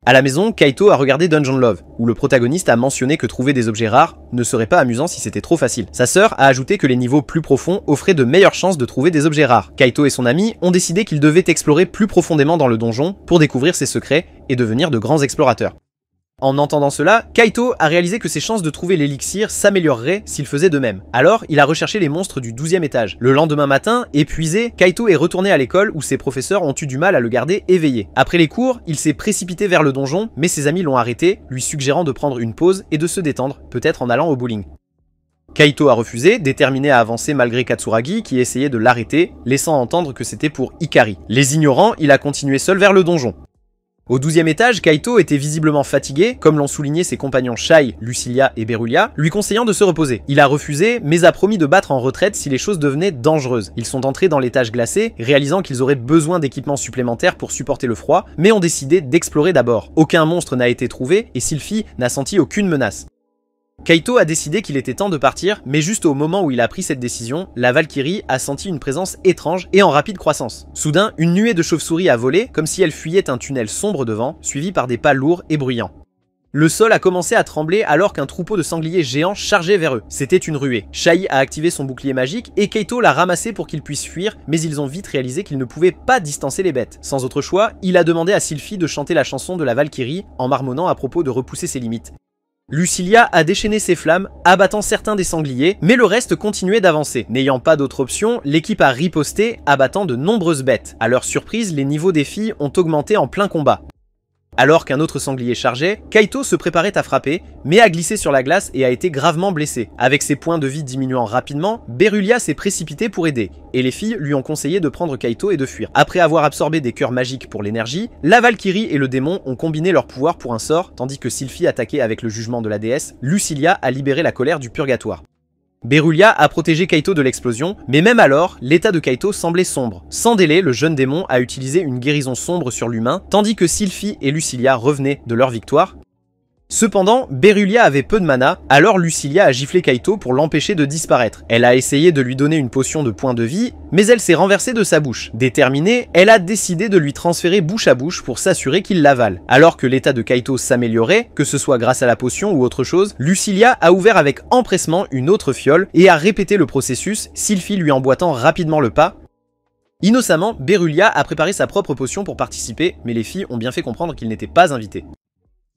À la maison, Kaito a regardé Dungeon Love, où le protagoniste a mentionné que trouver des objets rares ne serait pas amusant si c'était trop facile. Sa sœur a ajouté que les niveaux plus profonds offraient de meilleures chances de trouver des objets rares. Kaito et son ami ont décidé qu'ils devaient explorer plus profondément dans le donjon pour découvrir ses secrets et devenir de grands explorateurs. En entendant cela, Kaito a réalisé que ses chances de trouver l'élixir s'amélioreraient s'il faisait de même. Alors, il a recherché les monstres du 12e étage. Le lendemain matin, épuisé, Kaito est retourné à l'école où ses professeurs ont eu du mal à le garder éveillé. Après les cours, il s'est précipité vers le donjon, mais ses amis l'ont arrêté, lui suggérant de prendre une pause et de se détendre, peut-être en allant au bowling. Kaito a refusé, déterminé à avancer malgré Katsuragi qui essayait de l'arrêter, laissant entendre que c'était pour Hikari. Les ignorant, il a continué seul vers le donjon. Au 12e étage, Kaito était visiblement fatigué, comme l'ont souligné ses compagnons Shai, Lucilia et Berulia, lui conseillant de se reposer. Il a refusé, mais a promis de battre en retraite si les choses devenaient dangereuses. Ils sont entrés dans l'étage glacé, réalisant qu'ils auraient besoin d'équipements supplémentaires pour supporter le froid, mais ont décidé d'explorer d'abord. Aucun monstre n'a été trouvé, et Sylphie n'a senti aucune menace. Kaito a décidé qu'il était temps de partir, mais juste au moment où il a pris cette décision, la Valkyrie a senti une présence étrange et en rapide croissance. Soudain, une nuée de chauves-souris a volé, comme si elle fuyait un tunnel sombre devant, suivi par des pas lourds et bruyants. Le sol a commencé à trembler alors qu'un troupeau de sangliers géants chargeait vers eux. C'était une ruée. Shai a activé son bouclier magique et Kaito l'a ramassé pour qu'ils puissent fuir, mais ils ont vite réalisé qu'ils ne pouvaient pas distancer les bêtes. Sans autre choix, il a demandé à Sylphie de chanter la chanson de la Valkyrie en marmonnant à propos de repousser ses limites. Lucilia a déchaîné ses flammes, abattant certains des sangliers, mais le reste continuait d'avancer. N'ayant pas d'autre option, l'équipe a riposté, abattant de nombreuses bêtes. À leur surprise, les niveaux des filles ont augmenté en plein combat. Alors qu'un autre sanglier chargeait, Kaito se préparait à frapper, mais a glissé sur la glace et a été gravement blessé. Avec ses points de vie diminuant rapidement, Berulia s'est précipité pour aider, et les filles lui ont conseillé de prendre Kaito et de fuir. Après avoir absorbé des cœurs magiques pour l'énergie, la Valkyrie et le démon ont combiné leurs pouvoirs pour un sort, tandis que Sylphie attaquait avec le jugement de la déesse, Lucilia a libéré la colère du purgatoire. Berulia a protégé Kaito de l'explosion, mais même alors, l'état de Kaito semblait sombre. Sans délai, le jeune démon a utilisé une guérison sombre sur l'humain, tandis que Sylphie et Lucilia revenaient de leur victoire. Cependant, Berulia avait peu de mana, alors Lucilia a giflé Kaito pour l'empêcher de disparaître. Elle a essayé de lui donner une potion de points de vie, mais elle s'est renversée de sa bouche. Déterminée, elle a décidé de lui transférer bouche à bouche pour s'assurer qu'il l'avale. Alors que l'état de Kaito s'améliorait, que ce soit grâce à la potion ou autre chose, Lucilia a ouvert avec empressement une autre fiole et a répété le processus, Sylphie lui emboîtant rapidement le pas. Innocemment, Berulia a préparé sa propre potion pour participer, mais les filles ont bien fait comprendre qu'il n'était pas invité.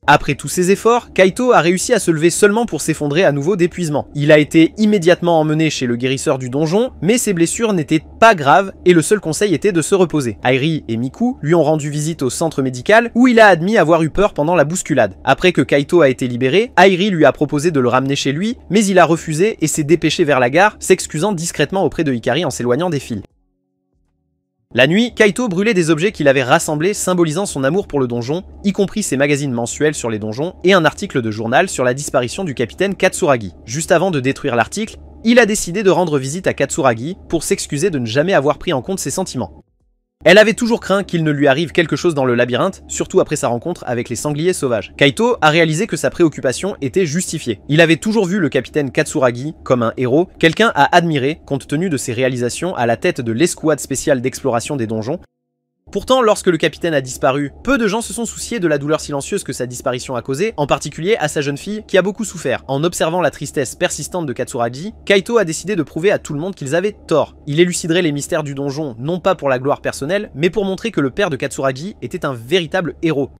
Après tous ses efforts, Kaito a réussi à se lever seulement pour s'effondrer à nouveau d'épuisement. Il a été immédiatement emmené chez le guérisseur du donjon, mais ses blessures n'étaient pas graves et le seul conseil était de se reposer. Airi et Miku lui ont rendu visite au centre médical où il a admis avoir eu peur pendant la bousculade. Après que Kaito a été libéré, Airi lui a proposé de le ramener chez lui, mais il a refusé et s'est dépêché vers la gare, s'excusant discrètement auprès de Hikari en s'éloignant des fils. La nuit, Kaito brûlait des objets qu'il avait rassemblés symbolisant son amour pour le donjon, y compris ses magazines mensuels sur les donjons et un article de journal sur la disparition du capitaine Katsuragi. Juste avant de détruire l'article, il a décidé de rendre visite à Katsuragi pour s'excuser de ne jamais avoir pris en compte ses sentiments. Elle avait toujours craint qu'il ne lui arrive quelque chose dans le labyrinthe, surtout après sa rencontre avec les sangliers sauvages. Kaito a réalisé que sa préoccupation était justifiée. Il avait toujours vu le capitaine Katsuragi comme un héros, quelqu'un à admirer compte tenu de ses réalisations à la tête de l'escouade spéciale d'exploration des donjons. Pourtant, lorsque le capitaine a disparu, peu de gens se sont souciés de la douleur silencieuse que sa disparition a causée, en particulier à sa jeune fille qui a beaucoup souffert. En observant la tristesse persistante de Katsuragi, Kaito a décidé de prouver à tout le monde qu'ils avaient tort. Il éluciderait les mystères du donjon non pas pour la gloire personnelle, mais pour montrer que le père de Katsuragi était un véritable héros.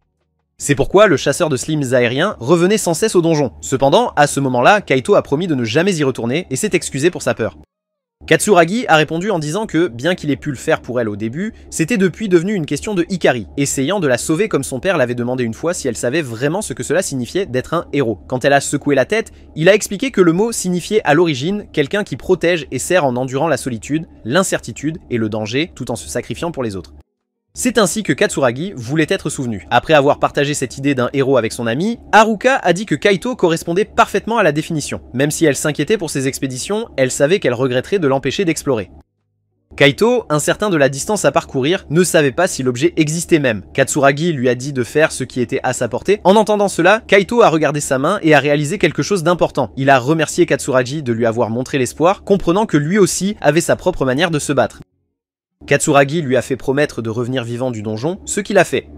C'est pourquoi le chasseur de slimes aériens revenait sans cesse au donjon. Cependant, à ce moment-là, Kaito a promis de ne jamais y retourner et s'est excusé pour sa peur. Katsuragi a répondu en disant que, bien qu'il ait pu le faire pour elle au début, c'était depuis devenu une question de Hikari, essayant de la sauver comme son père l'avait demandé une fois si elle savait vraiment ce que cela signifiait d'être un héros. Quand elle a secoué la tête, il a expliqué que le mot signifiait à l'origine quelqu'un qui protège et sert en endurant la solitude, l'incertitude et le danger, tout en se sacrifiant pour les autres. C'est ainsi que Katsuragi voulait être souvenu. Après avoir partagé cette idée d'un héros avec son ami, Haruka a dit que Kaito correspondait parfaitement à la définition. Même si elle s'inquiétait pour ses expéditions, elle savait qu'elle regretterait de l'empêcher d'explorer. Kaito, incertain de la distance à parcourir, ne savait pas si l'objet existait même. Katsuragi lui a dit de faire ce qui était à sa portée. En entendant cela, Kaito a regardé sa main et a réalisé quelque chose d'important. Il a remercié Katsuragi de lui avoir montré l'espoir, comprenant que lui aussi avait sa propre manière de se battre. Katsuragi lui a fait promettre de revenir vivant du donjon, ce qu'il a fait.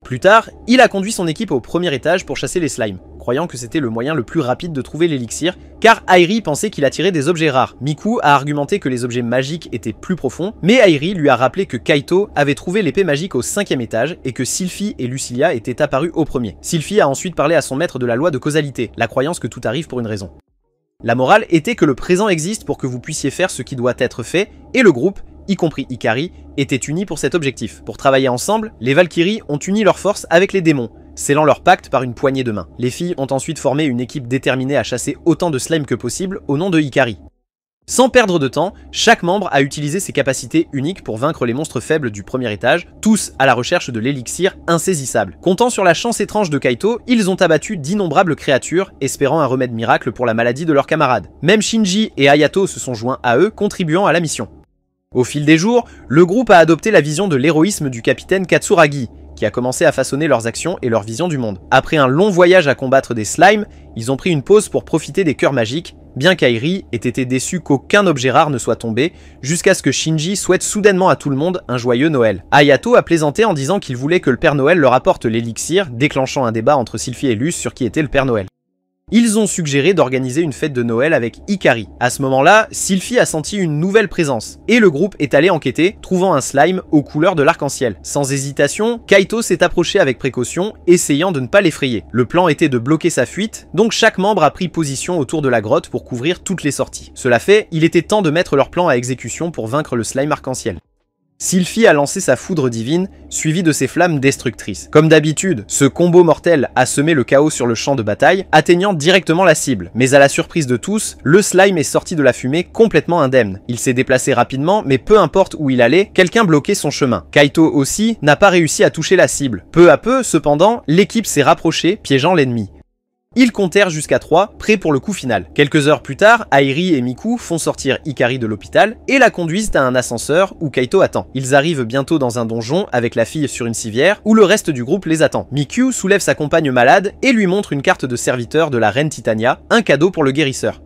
Plus tard, il a conduit son équipe au premier étage pour chasser les slimes, croyant que c'était le moyen le plus rapide de trouver l'élixir, car Airi pensait qu'il attirait des objets rares. Miku a argumenté que les objets magiques étaient plus profonds, mais Airi lui a rappelé que Kaito avait trouvé l'épée magique au 5e étage et que Sylphie et Lucilia étaient apparus au premier. Sylphie a ensuite parlé à son maître de la loi de causalité, la croyance que tout arrive pour une raison. La morale était que le présent existe pour que vous puissiez faire ce qui doit être fait, et le groupe, y compris Hikari, étaient unis pour cet objectif. Pour travailler ensemble, les Valkyries ont uni leurs forces avec les démons, scellant leur pacte par une poignée de main. Les filles ont ensuite formé une équipe déterminée à chasser autant de slime que possible au nom de Hikari. Sans perdre de temps, chaque membre a utilisé ses capacités uniques pour vaincre les monstres faibles du premier étage, tous à la recherche de l'élixir insaisissable. Comptant sur la chance étrange de Kaito, ils ont abattu d'innombrables créatures, espérant un remède miracle pour la maladie de leurs camarades. Même Shinji et Hayato se sont joints à eux, contribuant à la mission. Au fil des jours, le groupe a adopté la vision de l'héroïsme du capitaine Katsuragi, qui a commencé à façonner leurs actions et leur vision du monde. Après un long voyage à combattre des slimes, ils ont pris une pause pour profiter des cœurs magiques, bien qu'Airi ait été déçu qu'aucun objet rare ne soit tombé, jusqu'à ce que Shinji souhaite soudainement à tout le monde un joyeux Noël. Hayato a plaisanté en disant qu'il voulait que le Père Noël leur apporte l'élixir, déclenchant un débat entre Sylphie et Luce sur qui était le Père Noël. Ils ont suggéré d'organiser une fête de Noël avec Hikari. À ce moment-là, Sylphie a senti une nouvelle présence, et le groupe est allé enquêter, trouvant un slime aux couleurs de l'arc-en-ciel. Sans hésitation, Kaito s'est approché avec précaution, essayant de ne pas l'effrayer. Le plan était de bloquer sa fuite, donc chaque membre a pris position autour de la grotte pour couvrir toutes les sorties. Cela fait, il était temps de mettre leur plan à exécution pour vaincre le slime arc-en-ciel. Sylphie a lancé sa foudre divine, suivie de ses flammes destructrices. Comme d'habitude, ce combo mortel a semé le chaos sur le champ de bataille, atteignant directement la cible. Mais à la surprise de tous, le slime est sorti de la fumée complètement indemne. Il s'est déplacé rapidement, mais peu importe où il allait, quelqu'un bloquait son chemin. Kaito aussi n'a pas réussi à toucher la cible. Peu à peu, cependant, l'équipe s'est rapprochée, piégeant l'ennemi. Ils comptèrent jusqu'à 3, prêts pour le coup final. Quelques heures plus tard, Airi et Miku font sortir Hikari de l'hôpital et la conduisent à un ascenseur où Kaito attend. Ils arrivent bientôt dans un donjon avec la fille sur une civière où le reste du groupe les attend. Miku soulève sa compagne malade et lui montre une carte de serviteur de la reine Titania, un cadeau pour le guérisseur.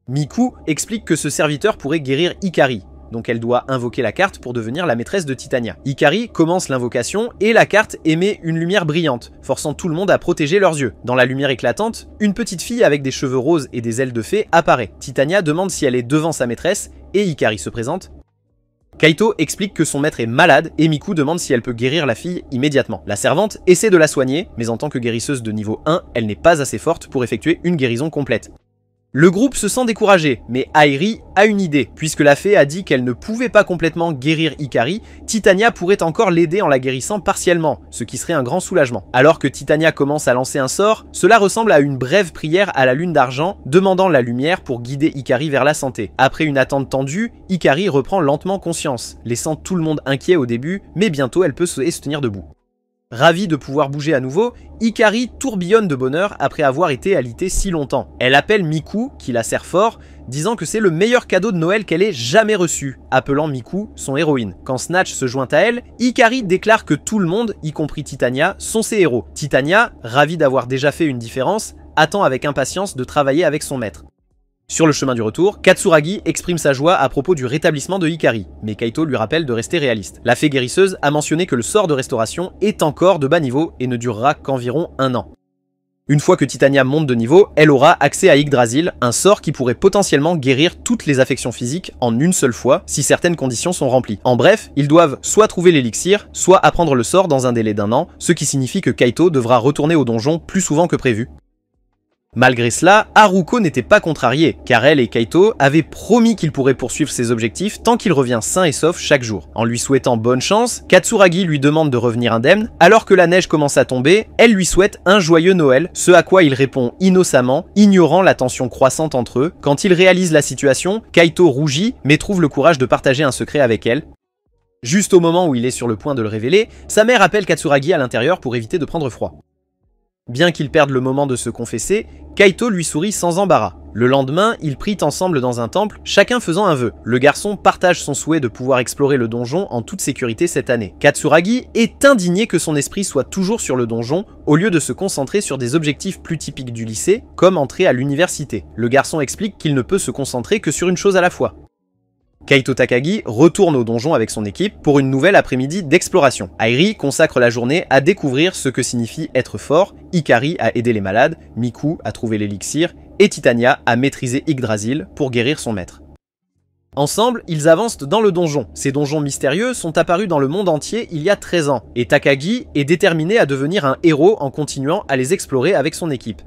Miku explique que ce serviteur pourrait guérir Hikari, donc elle doit invoquer la carte pour devenir la maîtresse de Titania. Hikari commence l'invocation et la carte émet une lumière brillante, forçant tout le monde à protéger leurs yeux. Dans la lumière éclatante, une petite fille avec des cheveux roses et des ailes de fée apparaît. Titania demande si elle est devant sa maîtresse et Hikari se présente. Kaito explique que son maître est malade et Miku demande si elle peut guérir la fille immédiatement. La servante essaie de la soigner, mais en tant que guérisseuse de niveau 1, elle n'est pas assez forte pour effectuer une guérison complète. Le groupe se sent découragé, mais Airi a une idée. Puisque la fée a dit qu'elle ne pouvait pas complètement guérir Hikari, Titania pourrait encore l'aider en la guérissant partiellement, ce qui serait un grand soulagement. Alors que Titania commence à lancer un sort, cela ressemble à une brève prière à la lune d'argent, demandant la lumière pour guider Hikari vers la santé. Après une attente tendue, Hikari reprend lentement conscience, laissant tout le monde inquiet au début, mais bientôt elle peut se tenir debout. Ravie de pouvoir bouger à nouveau, Hikari tourbillonne de bonheur après avoir été alitée si longtemps. Elle appelle Miku, qui la serre fort, disant que c'est le meilleur cadeau de Noël qu'elle ait jamais reçu, appelant Miku son héroïne. Quand Snatch se joint à elle, Hikari déclare que tout le monde, y compris Titania, sont ses héros. Titania, ravie d'avoir déjà fait une différence, attend avec impatience de travailler avec son maître. Sur le chemin du retour, Katsuragi exprime sa joie à propos du rétablissement de Hikari, mais Kaito lui rappelle de rester réaliste. La fée guérisseuse a mentionné que le sort de restauration est encore de bas niveau et ne durera qu'environ 1 an. Une fois que Titania monte de niveau, elle aura accès à Yggdrasil, un sort qui pourrait potentiellement guérir toutes les affections physiques en une seule fois si certaines conditions sont remplies. En bref, ils doivent soit trouver l'élixir, soit apprendre le sort dans un délai d'1 an, ce qui signifie que Kaito devra retourner au donjon plus souvent que prévu. Malgré cela, Haruko n'était pas contrariée, car elle et Kaito avaient promis qu'ils pourraient poursuivre ses objectifs tant qu'il revient sain et sauf chaque jour. En lui souhaitant bonne chance, Katsuragi lui demande de revenir indemne, alors que la neige commence à tomber, elle lui souhaite un joyeux Noël, ce à quoi il répond innocemment, ignorant la tension croissante entre eux. Quand il réalise la situation, Kaito rougit, mais trouve le courage de partager un secret avec elle. Juste au moment où il est sur le point de le révéler, sa mère appelle Katsuragi à l'intérieur pour éviter de prendre froid. Bien qu'ils perdent le moment de se confesser, Kaito lui sourit sans embarras. Le lendemain, ils prient ensemble dans un temple, chacun faisant un vœu. Le garçon partage son souhait de pouvoir explorer le donjon en toute sécurité cette année. Katsuragi est indigné que son esprit soit toujours sur le donjon, au lieu de se concentrer sur des objectifs plus typiques du lycée, comme entrer à l'université. Le garçon explique qu'il ne peut se concentrer que sur une chose à la fois. Kaito Takagi retourne au donjon avec son équipe pour une nouvelle après-midi d'exploration. Airi consacre la journée à découvrir ce que signifie être fort, Hikari à aider les malades, Miku à trouver l'élixir, et Titania à maîtriser Yggdrasil pour guérir son maître. Ensemble, ils avancent dans le donjon. Ces donjons mystérieux sont apparus dans le monde entier il y a 13 ans, et Takagi est déterminé à devenir un héros en continuant à les explorer avec son équipe.